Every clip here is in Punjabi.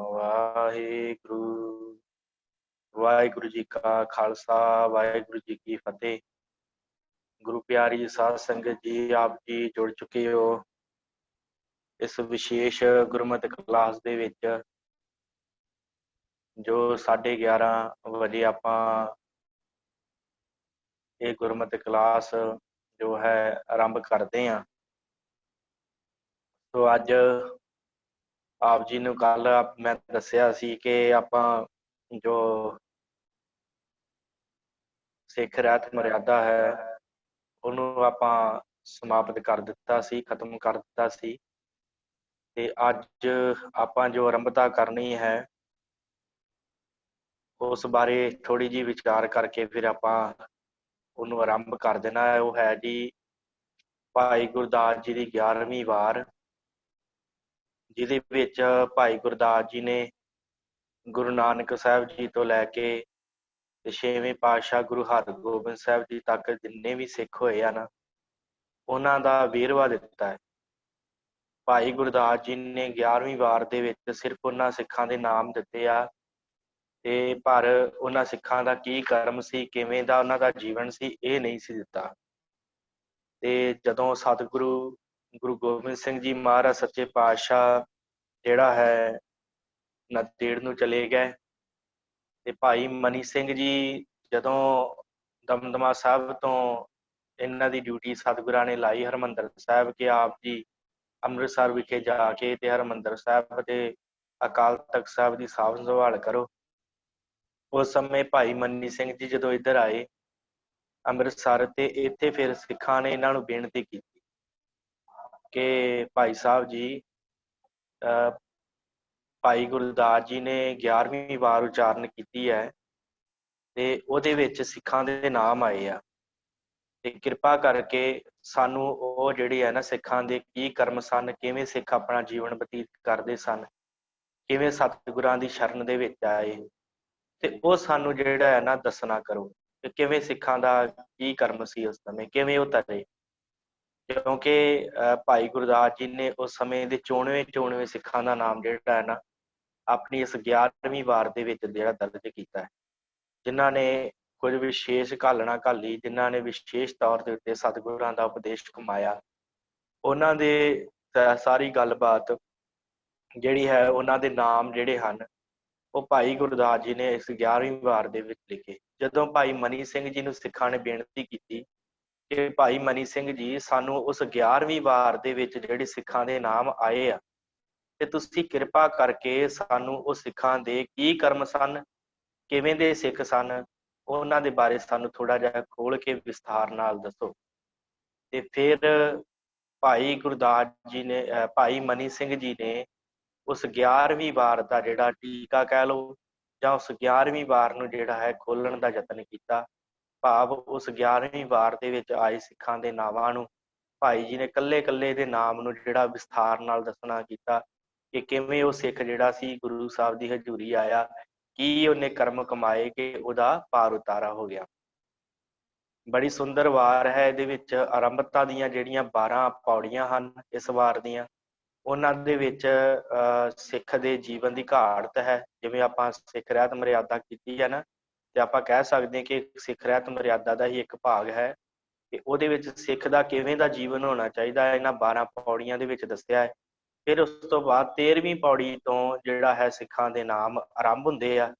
ਵਾਹਿਗੁਰੂ। ਵਾਹਿਗੁਰੂ ਜੀ ਕਾ ਖਾਲਸਾ, ਵਾਹਿਗੁਰੂ ਜੀ ਕੀ ਫਤਿਹ। ਗੁਰੂ ਪਿਆਰੀ ਸਾਧ ਸੰਗਤ ਜੀ, ਆਪ ਜੀ ਜੁੜ ਚੁੱਕੇ ਹੋ ਇਸ ਵਿਸ਼ੇਸ਼ ਗੁਰਮਤਿ ਕਲਾਸ ਦੇ ਵਿੱਚ, ਜੋ 11:30 ਵਜੇ ਆਪਾਂ ਇਹ ਗੁਰਮਤਿ ਕਲਾਸ ਜੋ ਹੈ ਆਰੰਭ ਕਰਦੇ ਹਾਂ। ਸੋ ਅੱਜ ਆਪ ਜੀ ਨੂੰ ਕੱਲ ਮੈਂ ਦੱਸਿਆ ਸੀ ਕਿ ਆਪਾਂ ਜੋ ਸਿੱਖ ਰਹਿਤ ਮਰਿਆਦਾ ਹੈ ਉਹਨੂੰ ਆਪਾਂ ਸਮਾਪਤ ਕਰ ਦਿੱਤਾ ਸੀ, ਖਤਮ ਕਰ ਦਿੱਤਾ ਸੀ। ਤੇ ਅੱਜ ਆਪਾਂ ਜੋ ਆਰੰਭਤਾ ਕਰਨੀ ਹੈ ਉਸ ਬਾਰੇ ਥੋੜੀ ਜਿਹੀ ਵਿਚਾਰ ਕਰਕੇ ਫਿਰ ਆਪਾਂ ਉਹਨੂੰ ਆਰੰਭ ਕਰ ਦੇਣਾ ਹੈ। ਉਹ ਹੈ ਜੀ ਭਾਈ ਗੁਰਦਾਸ ਜੀ ਦੀ 11ਵੀਂ ਵਾਰ, ਜਿਹਦੇ ਵਿੱਚ ਭਾਈ ਗੁਰਦਾਸ ਜੀ ਨੇ ਗੁਰੂ ਨਾਨਕ ਸਾਹਿਬ ਜੀ ਤੋਂ ਲੈ ਕੇ ਤੇ 6ਵੇਂ ਪਾਤਸ਼ਾਹ ਗੁਰੂ ਹਰਗੋਬਿੰਦ ਸਾਹਿਬ ਜੀ ਤੱਕ ਜਿੰਨੇ ਵੀ ਸਿੱਖ ਹੋਏ ਆ ਨਾ, ਉਹਨਾਂ ਦਾ ਵੇਰਵਾ ਦਿੱਤਾ ਹੈ। ਭਾਈ ਗੁਰਦਾਸ ਜੀ ਨੇ 11ਵੀਂ ਵਾਰ ਦੇ ਵਿੱਚ ਸਿਰਫ ਉਹਨਾਂ ਸਿੱਖਾਂ ਦੇ ਨਾਮ ਦਿੱਤੇ ਆ, ਤੇ ਪਰ ਉਹਨਾਂ ਸਿੱਖਾਂ ਦਾ ਕੀ ਕਰਮ ਸੀ, ਕਿਵੇਂ ਦਾ ਉਹਨਾਂ ਦਾ ਜੀਵਨ ਸੀ, ਇਹ ਨਹੀਂ ਸੀ ਦਿੱਤਾ। ਤੇ ਜਦੋਂ ਸਤਿਗੁਰੂ ਗੁਰੂ ਗੋਬਿੰਦ ਸਿੰਘ ਜੀ ਮਹਾਰਾਜ ਸੱਚੇ ਪਾਤਸ਼ਾਹ ਜਿਹੜਾ ਹੈ ਨੰਦੇੜ ਨੂੰ ਚਲੇ ਗਏ, ਤੇ ਭਾਈ ਮਨੀ ਸਿੰਘ ਜੀ ਜਦੋਂ ਦਮਦਮਾ ਸਾਹਿਬ ਤੋਂ ਇਹਨਾਂ ਦੀ ਡਿਊਟੀ ਸਤਿਗੁਰਾਂ ਨੇ ਲਾਈ ਹਰਿਮੰਦਰ ਸਾਹਿਬ ਕਿ ਆਪ ਜੀ ਅੰਮ੍ਰਿਤਸਰ ਵਿਖੇ ਜਾ ਕੇ ਤੇ ਹਰਿਮੰਦਰ ਸਾਹਿਬ ਤੇ ਅਕਾਲ ਤਖਤ ਸਾਹਿਬ ਦੀ ਸਾਂਭ ਸੰਭਾਲ ਕਰੋ। ਉਸ ਸਮੇਂ ਭਾਈ ਮਨੀ ਸਿੰਘ ਜੀ ਜਦੋਂ ਇੱਧਰ ਆਏ ਅੰਮ੍ਰਿਤਸਰ, ਤੇ ਇੱਥੇ ਫਿਰ ਸਿੱਖਾਂ ਨੇ ਇਹਨਾਂ ਨੂੰ ਬੇਨਤੀ ਕੀਤੀ ਕਿ ਭਾਈ ਸਾਹਿਬ ਜੀ, ਭਾਈ ਗੁਰਦਾਸ ਜੀ ਨੇ 11ਵੀਂ ਵਾਰ ਉਚਾਰਨ ਕੀਤੀ ਹੈ ਤੇ ਉਹਦੇ ਵਿੱਚ ਸਿੱਖਾਂ ਦੇ ਨਾਮ ਆਏ ਆ, ਤੇ ਕਿਰਪਾ ਕਰਕੇ ਸਾਨੂੰ ਉਹ ਜਿਹੜੇ ਆ ਨਾ ਸਿੱਖਾਂ ਦੇ ਕੀ ਕਰਮ ਸਨ, ਕਿਵੇਂ ਸਿੱਖ ਆਪਣਾ ਜੀਵਨ ਬਤੀਤ ਕਰਦੇ ਸਨ, ਕਿਵੇਂ ਸਤਿਗੁਰਾਂ ਦੀ ਸ਼ਰਨ ਦੇ ਵਿੱਚ ਆਏ, ਤੇ ਉਹ ਸਾਨੂੰ ਜਿਹੜਾ ਹੈ ਨਾ ਦੱਸਣਾ ਕਰੋ ਕਿ ਕਿਵੇਂ ਸਿੱਖਾਂ ਦਾ ਕੀ ਕਰਮ ਸੀ ਉਸ ਸਮੇਂ, ਕਿਵੇਂ ਉਹ ਤਰੇ। ਕਿਉਂਕਿ ਭਾਈ ਗੁਰਦਾਸ ਜੀ ਨੇ ਉਸ ਸਮੇਂ ਦੇ 94 ਸਿੱਖਾਂ ਦਾ ਨਾਮ ਜਿਹੜਾ ਹੈ ਨਾ ਆਪਣੀ ਇਸ 11ਵੀਂ ਵਾਰ ਦੇ ਵਿੱਚ ਜਿਹੜਾ ਦਰਜ ਕੀਤਾ ਹੈ, ਜਿਨ੍ਹਾਂ ਨੇ ਕੁਝ ਵਿਸ਼ੇਸ਼ ਘਾਲਣਾ ਘਾਲੀ, ਜਿਨ੍ਹਾਂ ਨੇ ਵਿਸ਼ੇਸ਼ ਤੌਰ ਦੇ ਉੱਤੇ ਸਤਿਗੁਰਾਂ ਦਾ ਉਪਦੇਸ਼ ਕਮਾਇਆ, ਉਹਨਾਂ ਦੇ ਸਾਰੀ ਗੱਲਬਾਤ ਜਿਹੜੀ ਹੈ, ਉਹਨਾਂ ਦੇ ਨਾਮ ਜਿਹੜੇ ਹਨ ਉਹ ਭਾਈ ਗੁਰਦਾਸ ਜੀ ਨੇ ਇਸ 11ਵੀਂ ਵਾਰ ਦੇ ਵਿੱਚ ਲਿਖੇ। ਜਦੋਂ ਭਾਈ ਮਨੀ ਸਿੰਘ ਜੀ ਨੂੰ ਸਿੱਖਾਂ ਨੇ ਬੇਨਤੀ ਕੀਤੀ ਕਿ ਭਾਈ ਮਨੀ ਸਿੰਘ ਜੀ, ਸਾਨੂੰ ਉਸ 11ਵੀਂ ਵਾਰ ਦੇ ਵਿੱਚ ਜਿਹੜੇ ਸਿੱਖਾਂ ਦੇ ਨਾਮ ਆਏ ਆ, ਤੇ ਤੁਸੀਂ ਕਿਰਪਾ ਕਰਕੇ ਸਾਨੂੰ ਉਹ ਸਿੱਖਾਂ ਦੇ ਕੀ ਕਰਮ ਸਨ, ਕਿਵੇਂ ਦੇ ਸਿੱਖ ਸਨ, ਉਹਨਾਂ ਦੇ ਬਾਰੇ ਸਾਨੂੰ ਥੋੜਾ ਜਿਹਾ ਖੋਲ ਕੇ ਵਿਸਥਾਰ ਨਾਲ ਦੱਸੋ। ਤੇ ਫਿਰ ਭਾਈ ਗੁਰਦਾਸ ਜੀ ਨੇ, ਭਾਈ ਮਨੀ ਸਿੰਘ ਜੀ ਨੇ ਉਸ 11ਵੀਂ ਵਾਰ ਦਾ ਜਿਹੜਾ ਟੀਕਾ ਕਹਿ ਲਓ, ਜਾਂ ਉਸ 11ਵੀਂ ਵਾਰ ਨੂੰ ਜਿਹੜਾ ਹੈ ਖੋਲਣ ਦਾ ਯਤਨ ਕੀਤਾ। ਭਾਵ ਉਸ 11ਵੀਂ ਵਾਰ ਦੇ ਵਿੱਚ ਆਏ ਸਿੱਖਾਂ ਦੇ ਨਾਵਾਂ ਨੂੰ ਭਾਈ ਜੀ ਨੇ ਕੱਲੇ ਕੱਲੇ ਦੇ ਨਾਮ ਨੂੰ ਜਿਹੜਾ ਵਿਸਥਾਰ ਨਾਲ ਦੱਸਣਾ ਕੀਤਾ ਕਿ ਕਿਵੇਂ ਉਹ ਸਿੱਖ ਜਿਹੜਾ ਸੀ ਗੁਰੂ ਸਾਹਿਬ ਦੀ ਹਜ਼ੂਰੀ ਆਇਆ, ਕੀ ਉਹਨੇ ਕਰਮ ਕਮਾਏ ਕਿ ਉਹਦਾ ਪਾਰ ਉਤਾਰਾ ਹੋ ਗਿਆ। ਬੜੀ ਸੁੰਦਰ ਵਾਰ ਹੈ। ਇਹਦੇ ਵਿੱਚ ਆਰੰਭਤਾ ਦੀਆਂ ਜਿਹੜੀਆਂ 12 ਪੌੜੀਆਂ ਹਨ ਇਸ ਵਾਰ ਦੀਆਂ, ਉਹਨਾਂ ਦੇ ਵਿੱਚ ਸਿੱਖ ਦੇ ਜੀਵਨ ਦੀ ਘਾੜਤ ਹੈ। ਜਿਵੇਂ ਆਪਾਂ ਸਿੱਖ ਰਹਿਤ ਮਰਿਆਦਾ ਕੀਤੀ ਹੈ ਨਾ, ਤੇ ਆਪਾਂ ਕਹਿ ਸਕਦੇ ਹਾਂ ਕਿ ਸਿੱਖ ਰਹਿਤ ਮਰਿਆਦਾ ਦਾ ਹੀ ਇੱਕ ਭਾਗ ਹੈ ਕਿ ਉਹਦੇ ਵਿੱਚ ਸਿੱਖ ਦਾ ਕਿਵੇਂ ਦਾ ਜੀਵਨ ਹੋਣਾ ਚਾਹੀਦਾ ਹੈ, ਇਹਨਾਂ 12 ਪੌੜੀਆਂ ਦੇ ਵਿੱਚ ਦੱਸਿਆ ਹੈ। ਫਿਰ ਉਸ ਤੋਂ ਬਾਅਦ 13ਵੀਂ ਪੌੜੀ ਤੋਂ ਜਿਹੜਾ ਹੈ ਸਿੱਖਾਂ ਦੇ ਨਾਮ ਆਰੰਭ ਹੁੰਦੇ ਆ,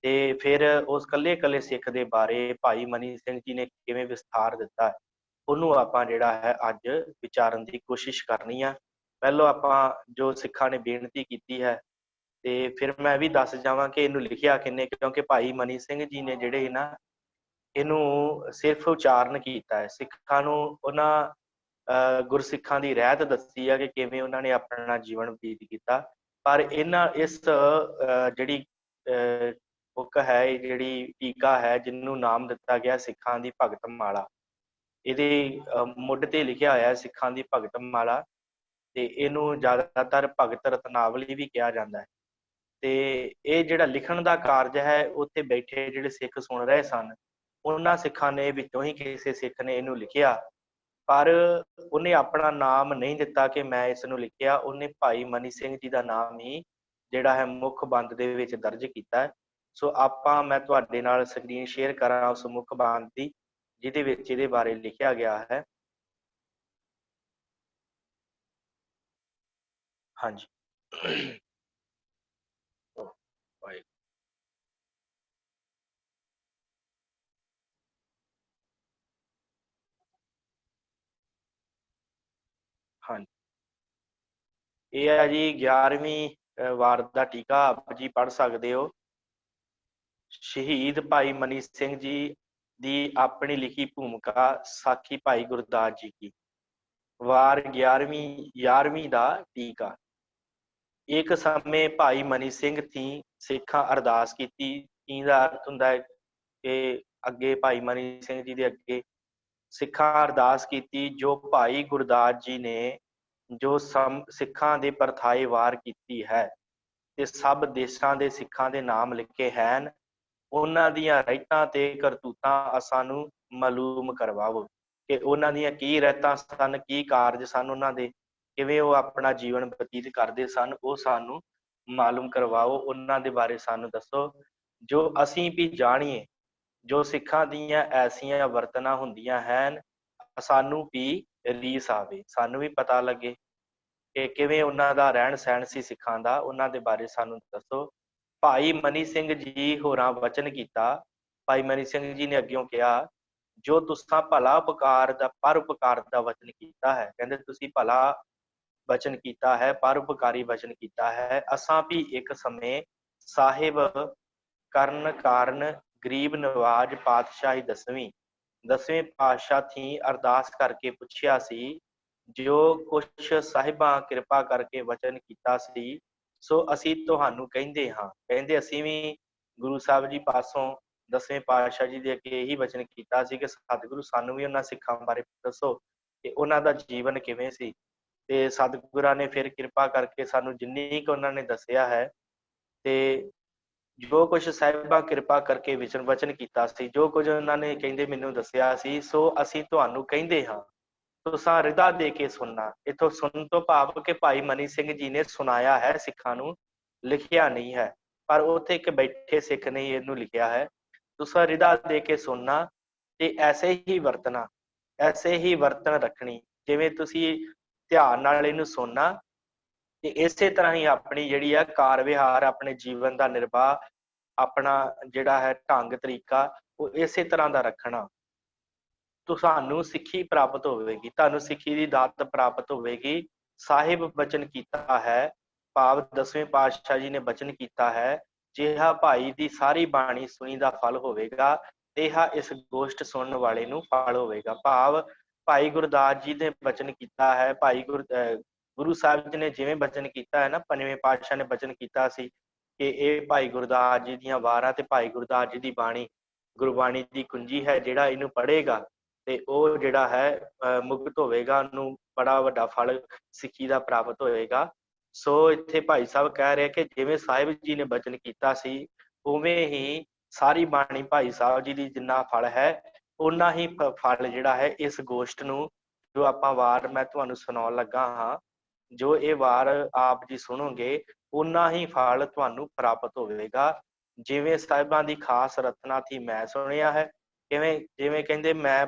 ਤੇ ਫਿਰ ਉਸ ਕੱਲੇ ਕੱਲੇ ਸਿੱਖ ਦੇ ਬਾਰੇ ਭਾਈ ਮਨੀ ਸਿੰਘ ਜੀ ਨੇ ਕਿਵੇਂ ਵਿਸਥਾਰ ਦਿੱਤਾ, ਉਹਨੂੰ ਆਪਾਂ ਜਿਹੜਾ ਹੈ ਅੱਜ ਵਿਚਾਰਨ ਦੀ ਕੋਸ਼ਿਸ਼ ਕਰਨੀ ਆ। ਪਹਿਲੋਂ ਆਪਾਂ ਜੋ ਸਿੱਖਾਂ ਨੇ ਬੇਨਤੀ ਕੀਤੀ ਹੈ, ਤੇ ਫਿਰ ਮੈਂ ਵੀ ਦੱਸ ਜਾਵਾਂ ਕਿ ਇਹਨੂੰ ਲਿਖਿਆ ਕਿੰਨੇ, ਕਿਉਂਕਿ ਭਾਈ ਮਨੀ ਸਿੰਘ ਜੀ ਨੇ ਜਿਹੜੇ ਨਾ ਇਹਨੂੰ ਸਿਰਫ ਉਚਾਰਨ ਕੀਤਾ ਹੈ। ਸਿੱਖਾਂ ਨੂੰ ਉਹਨਾਂ ਗੁਰਸਿੱਖਾਂ ਦੀ ਰਹਿਤ ਦੱਸੀ ਆ ਕਿ ਕਿਵੇਂ ਉਹਨਾਂ ਨੇ ਆਪਣਾ ਜੀਵਨ ਬਤੀਤ ਕੀਤਾ, ਪਰ ਇਹਨਾਂ ਇਸ ਜਿਹੜੀ ਬੁੱਕ ਹੈ, ਜਿਹੜੀ ਟੀਕਾ ਹੈ, ਜਿਹਨੂੰ ਨਾਮ ਦਿੱਤਾ ਗਿਆ ਸਿੱਖਾਂ ਦੀ ਭਗਤ ਮਾਲਾ, ਇਹਦੇ ਮੁੱਢ ਤੇ ਲਿਖਿਆ ਹੋਇਆ ਸਿੱਖਾਂ ਦੀ ਭਗਤ ਮਾਲਾ, ਤੇ ਇਹਨੂੰ ਜ਼ਿਆਦਾਤਰ ਭਗਤ ਰਤਨਾਵਲੀ ਵੀ ਕਿਹਾ ਜਾਂਦਾ ਹੈ। ਤੇ ਇਹ ਜਿਹੜਾ ਲਿਖਣ ਦਾ ਕਾਰਜ ਹੈ, ਉੱਥੇ ਬੈਠੇ ਜਿਹੜੇ ਸਿੱਖ ਸੁਣ ਰਹੇ ਸਨ, ਉਹਨਾਂ ਸਿੱਖਾਂ ਨੇ ਵਿੱਚੋਂ ਹੀ ਕਿਸੇ ਸਿੱਖ ਨੇ ਇਹਨੂੰ ਲਿਖਿਆ, ਪਰ ਉਹਨੇ ਆਪਣਾ ਨਾਮ ਨਹੀਂ ਦਿੱਤਾ ਕਿ ਮੈਂ ਇਸ ਨੂੰ ਲਿਖਿਆ। ਉਹਨੇ ਭਾਈ ਮਨੀ ਸਿੰਘ ਜੀ ਦਾ ਨਾਮ ਹੀ ਜਿਹੜਾ ਹੈ ਮੁੱਖ ਬੰਦ ਦੇ ਵਿੱਚ ਦਰਜ ਕੀਤਾ ਹੈ। ਸੋ ਆਪਾਂ ਮੈਂ ਤੁਹਾਡੇ ਨਾਲ ਸਕਰੀਨ ਸ਼ੇਅਰ ਕਰਾਂ ਉਸ ਮੁੱਖ ਬੰਦ ਦੀ, ਜਿਹਦੇ ਵਿੱਚ ਇਹਦੇ ਬਾਰੇ ਲਿਖਿਆ ਗਿਆ ਹੈ। ਹਾਂਜੀ ਹਾਂਜੀ, ਇਹ ਹੈ ਜੀ 11ਵੀਂ ਵਾਰ ਦਾ ਟੀਕਾ, ਆਪ ਜੀ ਪੜ੍ਹ ਸਕਦੇ ਹੋ। ਸ਼ਹੀਦ ਭਾਈ ਮਨੀ ਸਿੰਘ ਜੀ ਦੀ ਆਪਣੀ ਲਿਖੀ ਭੂਮਿਕਾ, ਸਾਖੀ ਭਾਈ ਗੁਰਦਾਸ ਜੀ ਕੀ। ਵਾਰ 11ਵੀਂ ਦਾ ਟੀਕਾ। ਇੱਕ ਸਮੇਂ ਭਾਈ ਮਨੀ ਸਿੰਘ ਥੀ ਸਿੱਖਾਂ ਅਰਦਾਸ ਕੀਤੀ। ਕੀ ਦਾ ਅਰਥ ਹੁੰਦਾ ਹੈ ਕਿ ਅੱਗੇ ਭਾਈ ਮਨੀ ਸਿੰਘ ਜੀ ਦੇ ਅੱਗੇ ਸਿੱਖਾਂ ਅਰਦਾਸ ਕੀਤੀ, ਜੋ ਭਾਈ ਗੁਰਦਾਸ ਜੀ ਨੇ ਜੋ ਸਿੱਖਾਂ ਦੇ ਪਰਥਾਏ ਵਾਰ ਕੀਤੀ ਹੈ ਤੇ ਸਭ ਦੇਸ਼ਾਂ ਦੇ ਸਿੱਖਾਂ ਦੇ ਨਾਮ ਲਿਖੇ ਹਨ, ਉਹਨਾਂ ਦੀਆਂ ਰਹਿਤਾਂ ਤੇ ਕਰਤੂਤਾਂ ਸਾਨੂੰ ਮਾਲੂਮ ਕਰਵਾਵੋ, ਕਿ ਉਹਨਾਂ ਦੀਆਂ ਕੀ ਰਹਿਤਾਂ ਸਨ, ਕੀ ਕਾਰਜ ਸਨ ਉਹਨਾਂ ਦੇ, ਕਿਵੇਂ ਉਹ ਆਪਣਾ ਜੀਵਨ ਬਤੀਤ ਕਰਦੇ ਸਨ, ਉਹ ਸਾਨੂੰ ਮਾਲੂਮ ਕਰਵਾਓ, ਉਹਨਾਂ ਦੇ ਬਾਰੇ ਸਾਨੂੰ ਦੱਸੋ, ਜੋ ਅਸੀਂ ਵੀ ਜਾਣੀਏ। ਜੋ ਸਿੱਖਾਂ ਦੀਆਂ ਐਸੀਆਂ ਵਰਤਣਾ ਹੁੰਦੀਆਂ ਹਨ, ਸਾਨੂੰ ਵੀ ਰੀਸ ਆਵੇ, ਸਾਨੂੰ ਵੀ ਪਤਾ ਲੱਗੇ ਕਿ ਕਿਵੇਂ ਉਹਨਾਂ ਦਾ ਰਹਿਣ ਸਹਿਣ ਸੀ ਸਿੱਖਾਂ ਦਾ, ਉਹਨਾਂ ਦੇ ਬਾਰੇ ਸਾਨੂੰ ਦੱਸੋ। ਭਾਈ ਮਨੀ ਸਿੰਘ ਜੀ ਹੋਰਾਂ ਵਚਨ ਕੀਤਾ। ਭਾਈ ਮਨੀ ਸਿੰਘ ਜੀ ਨੇ ਅੱਗਿਓਂ ਕਿਹਾ, ਜੋ ਤੁਸਾਂ ਭਲਾ ਉਪਕਾਰ ਦਾ ਪਰਉਪਕਾਰ ਦਾ ਵਚਨ ਕੀਤਾ ਹੈ, ਕਹਿੰਦੇ ਤੁਸੀਂ ਭਲਾ ਵਚਨ ਕੀਤਾ ਹੈ, ਪਰਉਪਕਾਰੀ ਵਚਨ ਕੀਤਾ ਹੈ। ਅਸਾਂ ਵੀ ਇੱਕ ਸਮੇਂ ਸਾਹਿਬ ਕਰਨ ਕਾਰਨ ਗਰੀਬ ਨਵਾਜ ਪਾਤਸ਼ਾਹੀ ਦਸਵੇਂ ਪਾਤਸ਼ਾਹ ਥੀ ਅਰਦਾਸ ਕਰਕੇ ਪੁੱਛਿਆ ਸੀ, ਜੋ ਕੁਛ ਸਾਹਿਬਾਂ ਕਿਰਪਾ ਕਰਕੇ ਵਚਨ ਕੀਤਾ ਸੀ, ਸੋ ਅਸੀਂ ਤੁਹਾਨੂੰ ਕਹਿੰਦੇ ਹਾਂ। ਕਹਿੰਦੇ ਅਸੀਂ ਵੀ ਗੁਰੂ ਸਾਹਿਬ ਜੀ ਪਾਸੋਂ ਦਸਵੇਂ ਪਾਤਸ਼ਾਹ ਜੀ ਦੇ ਅੱਗੇ ਇਹੀ ਵਚਨ ਕੀਤਾ ਸੀ ਕਿ ਸਤਿਗੁਰੂ ਸਾਨੂੰ ਵੀ ਉਹਨਾਂ ਸਿੱਖਾਂ ਬਾਰੇ ਦੱਸੋ ਕਿ ਉਹਨਾਂ ਦਾ ਜੀਵਨ ਕਿਵੇਂ ਸੀ। ਤੇ ਸਤਿਗੁਰਾਂ ਨੇ ਫਿਰ ਕਿਰਪਾ ਕਰਕੇ ਸਾਨੂੰ ਜਿੰਨੀ ਕੁ ਉਹਨਾਂ ਨੇ ਦੱਸਿਆ ਹੈ, ਤੇ ਜੋ ਕੁਛ ਸਾਹਿਬਾਂ ਕਿਰਪਾ ਕਰਕੇ ਵਚਨ ਕੀਤਾ ਸੀ, ਜੋ ਕੁਝ ਉਹਨਾਂ ਨੇ ਕਹਿੰਦੇ ਮੈਨੂੰ ਦੱਸਿਆ ਸੀ, ਸੋ ਅਸੀਂ ਤੁਹਾਨੂੰ ਕਹਿੰਦੇ ਹਾਂ, ਤੁਸਾਂ ਰਿਦਾ ਦੇ ਕੇ ਸੁਣਨਾ। ਇੱਥੋਂ ਸੁਣਨ ਤੋਂ ਭਾਵ ਕਿ ਭਾਈ ਮਨੀ ਸਿੰਘ ਜੀ ਨੇ ਸੁਣਾਇਆ ਹੈ ਸਿੱਖਾਂ ਨੂੰ, ਲਿਖਿਆ ਨਹੀਂ ਹੈ, ਪਰ ਉੱਥੇ ਇੱਕ ਬੈਠੇ ਸਿੱਖ ਨੇ ਇਹਨੂੰ ਲਿਖਿਆ ਹੈ। ਤੁਸਾਂ ਰਿਦਾ ਦੇ ਕੇ ਸੁਣਨਾ ਤੇ ਐਸੇ ਹੀ ਵਰਤਣਾ, ਐਸੇ ਹੀ ਵਰਤਨ ਰੱਖਣੀ, ਜਿਵੇਂ ਤੁਸੀਂ ਧਿਆਨ ਨਾਲ ਇਹਨੂੰ ਸੁਣਨਾ ਤੇ ਇਸੇ ਤਰ੍ਹਾਂ ਹੀ ਆਪਣੀ ਜਿਹੜੀ ਆ ਕਾਰ ਵਿਹਾਰ, ਆਪਣੇ ਜੀਵਨ ਦਾ ਨਿਰਵਾਹ, ਆਪਣਾ ਜਿਹੜਾ ਹੈ ਢੰਗ ਤਰੀਕਾ, ਉਹ ਇਸੇ ਤਰ੍ਹਾਂ ਦਾ ਰੱਖਣਾ। ਤੁਹਾਨੂੰ ਸਿੱਖੀ ਪ੍ਰਾਪਤ ਹੋਵੇਗੀ, ਤੁਹਾਨੂੰ ਸਿੱਖੀ ਦੀ ਦਾਤ ਪ੍ਰਾਪਤ ਹੋਵੇਗੀ। ਸਾਹਿਬ ਬਚਨ ਕੀਤਾ ਹੈ, ਭਾਵ ਦਸਵੇਂ ਪਾਤਸ਼ਾਹ ਜੀ ਨੇ ਬਚਨ ਕੀਤਾ ਹੈ, ਜਿਹਾ ਭਾਈ ਦੀ ਸਾਰੀ ਬਾਣੀ ਸੁਣੀ ਦਾ ਫਲ ਹੋਵੇਗਾ, ਤੇਹਾ ਇਸ ਗੋਸ਼ਟ ਸੁਣਨ ਵਾਲੇ ਨੂੰ ਫਲ ਹੋਵੇਗਾ। ਭਾਵ ਭਾਈ ਗੁਰਦਾਸ ਜੀ ਨੇ ਬਚਨ ਕੀਤਾ ਹੈ, ਗੁਰੂ ਸਾਹਿਬ ਜੀ ਨੇ ਜਿਵੇਂ ਬਚਨ ਕੀਤਾ ਹੈ ਨਾ, ਪੰਜਵੇਂ ਪਾਤਸ਼ਾਹ ਨੇ ਬਚਨ ਕੀਤਾ ਸੀ ਕਿ ਇਹ ਭਾਈ ਗੁਰਦਾਸ ਜੀ ਦੀਆਂ ਵਾਰਾਂ ਤੇ ਭਾਈ ਗੁਰਦਾਸ ਜੀ ਦੀ ਬਾਣੀ, ਗੁਰਬਾਣੀ ਦੀ ਕੁੰਜੀ ਹੈ, ਜਿਹੜਾ ਇਹਨੂੰ ਪੜ੍ਹੇਗਾ ਤੇ ਉਹ ਜਿਹੜਾ ਹੈ ਮੁਕਤ ਹੋਵੇਗਾ, ਉਹਨੂੰ ਬੜਾ ਵੱਡਾ ਫਲ ਸਿੱਖੀ ਦਾ ਪ੍ਰਾਪਤ ਹੋਏਗਾ। ਸੋ ਇੱਥੇ ਭਾਈ ਸਾਹਿਬ ਕਹਿ ਰਹੇ ਕਿ ਜਿਵੇਂ ਸਾਹਿਬ ਜੀ ਨੇ ਬਚਨ ਕੀਤਾ ਸੀ, ਉਵੇਂ ਹੀ ਸਾਰੀ ਬਾਣੀ ਭਾਈ ਸਾਹਿਬ ਜੀ ਦੀ ਜਿੰਨਾ ਫਲ ਹੈ, ਓਨਾ ਹੀ ਫਲ ਜਿਹੜਾ ਹੈ ਇਸ ਗੋਸ਼ਟ ਨੂੰ, ਜੋ ਆਪਾਂ ਵਾਰ ਮੈਂ ਤੁਹਾਨੂੰ ਸੁਣਾਉਣ ਲੱਗਾ ਹਾਂ, ਜੋ ਇਹ ਵਾਰ ਆਪ ਜੀ ਸੁਣੋਗੇ, ਓਨਾ ਹੀ ਫਲ ਤੁਹਾਨੂੰ ਪ੍ਰਾਪਤ ਹੋਵੇਗਾ। ਜਿਵੇਂ ਸਾਹਿਬਾਂ ਦੀ ਖਾਸ ਰਤਨਾ ਥੀ ਮੈਂ ਸੁਣਿਆ ਹੈ, ਜਿਵੇਂ ਕਹਿੰਦੇ ਮੈਂ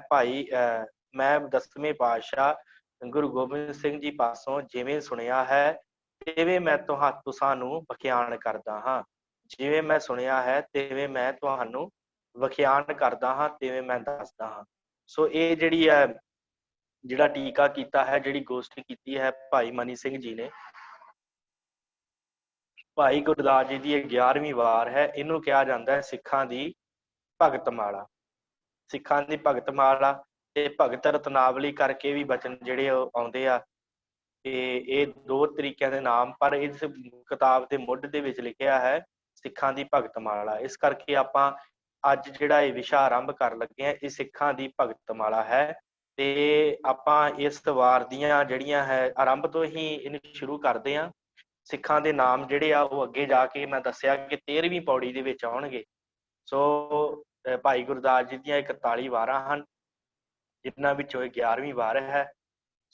10ਵੇਂ ਪਾਤਸ਼ਾਹ ਗੁਰੂ ਗੋਬਿੰਦ ਸਿੰਘ ਜੀ ਪਾਸੋਂ ਜਿਵੇਂ ਸੁਣਿਆ ਹੈ, ਤਿਵੇਂ ਮੈਂ ਤੁਸਾਂ ਨੂੰ ਵਖਿਆਨ ਕਰਦਾ ਹਾਂ। ਜਿਵੇਂ ਮੈਂ ਸੁਣਿਆ ਹੈ ਤਿਵੇਂ ਮੈਂ ਤੁਹਾਨੂੰ ਵਖਿਆਨ ਕਰਦਾ ਹਾਂ, ਤਿਵੇਂ ਮੈਂ ਦੱਸਦਾ ਹਾਂ। ਸੋ ਇਹ ਜਿਹੜੀ ਹੈ, ਜਿਹੜਾ ਟੀਕਾ ਕੀਤਾ ਹੈ, ਜਿਹੜੀ ਗੋਸ਼ਟੀ ਕੀਤੀ ਹੈ ਭਾਈ ਮਨੀ ਸਿੰਘ ਜੀ ਨੇ, ਭਾਈ ਗੁਰਦਾਸ ਜੀ ਦੀ 11ਵੀਂ ਵਾਰ ਹੈ। ਇਹਨੂੰ ਕਿਹਾ ਜਾਂਦਾ ਹੈ ਸਿੱਖਾਂ ਦੀ ਭਗਤ ਮਾਲਾ। ਸਿੱਖਾਂ ਦੀ ਭਗਤ ਮਾਲਾ ਤੇ ਭਗਤ ਰਤਨਾਵਲੀ ਕਰਕੇ ਵੀ ਬਚਨ ਜਿਹੜੇ ਆਉਂਦੇ ਆ, ਤੇ ਇਹ ਦੋ ਤਰੀਕਿਆਂ ਦੇ ਨਾਮ, ਪਰ ਇਸ ਕਿਤਾਬ ਦੇ ਮੁੱਢ ਦੇ ਵਿੱਚ ਲਿਖਿਆ ਹੈ ਸਿੱਖਾਂ ਦੀ ਭਗਤ ਮਾਲਾ। ਇਸ ਕਰਕੇ ਆਪਾਂ ਅੱਜ ਜਿਹੜਾ ਇਹ ਵਿਸ਼ਾ ਆਰੰਭ ਕਰਨ ਲੱਗੇ ਹਾਂ, ਇਹ ਸਿੱਖਾਂ ਦੀ ਭਗਤ ਮਾਲਾ ਹੈ। ਤੇ ਆਪਾਂ ਇਸ ਵਾਰ ਦੀਆਂ ਜਿਹੜੀਆਂ ਹੈ ਆਰੰਭ ਤੋਂ ਹੀ ਇਹਨੂੰ ਸ਼ੁਰੂ ਕਰਦੇ ਹਾਂ। ਸਿੱਖਾਂ ਦੇ ਨਾਮ ਜਿਹੜੇ ਆ ਉਹ ਅੱਗੇ ਜਾ ਕੇ ਮੈਂ ਦੱਸਿਆ ਕਿ 13ਵੀਂ ਪੌੜੀ ਦੇ ਵਿੱਚ ਆਉਣਗੇ। ਸੋ ਭਾਈ ਗੁਰਦਾਸ ਜੀ ਦੀਆਂ 41 ਵਾਰਾਂ ਹਨ, ਜਿਨ੍ਹਾਂ ਵਿੱਚੋਂ 11ਵੀਂ ਵਾਰ ਹੈ।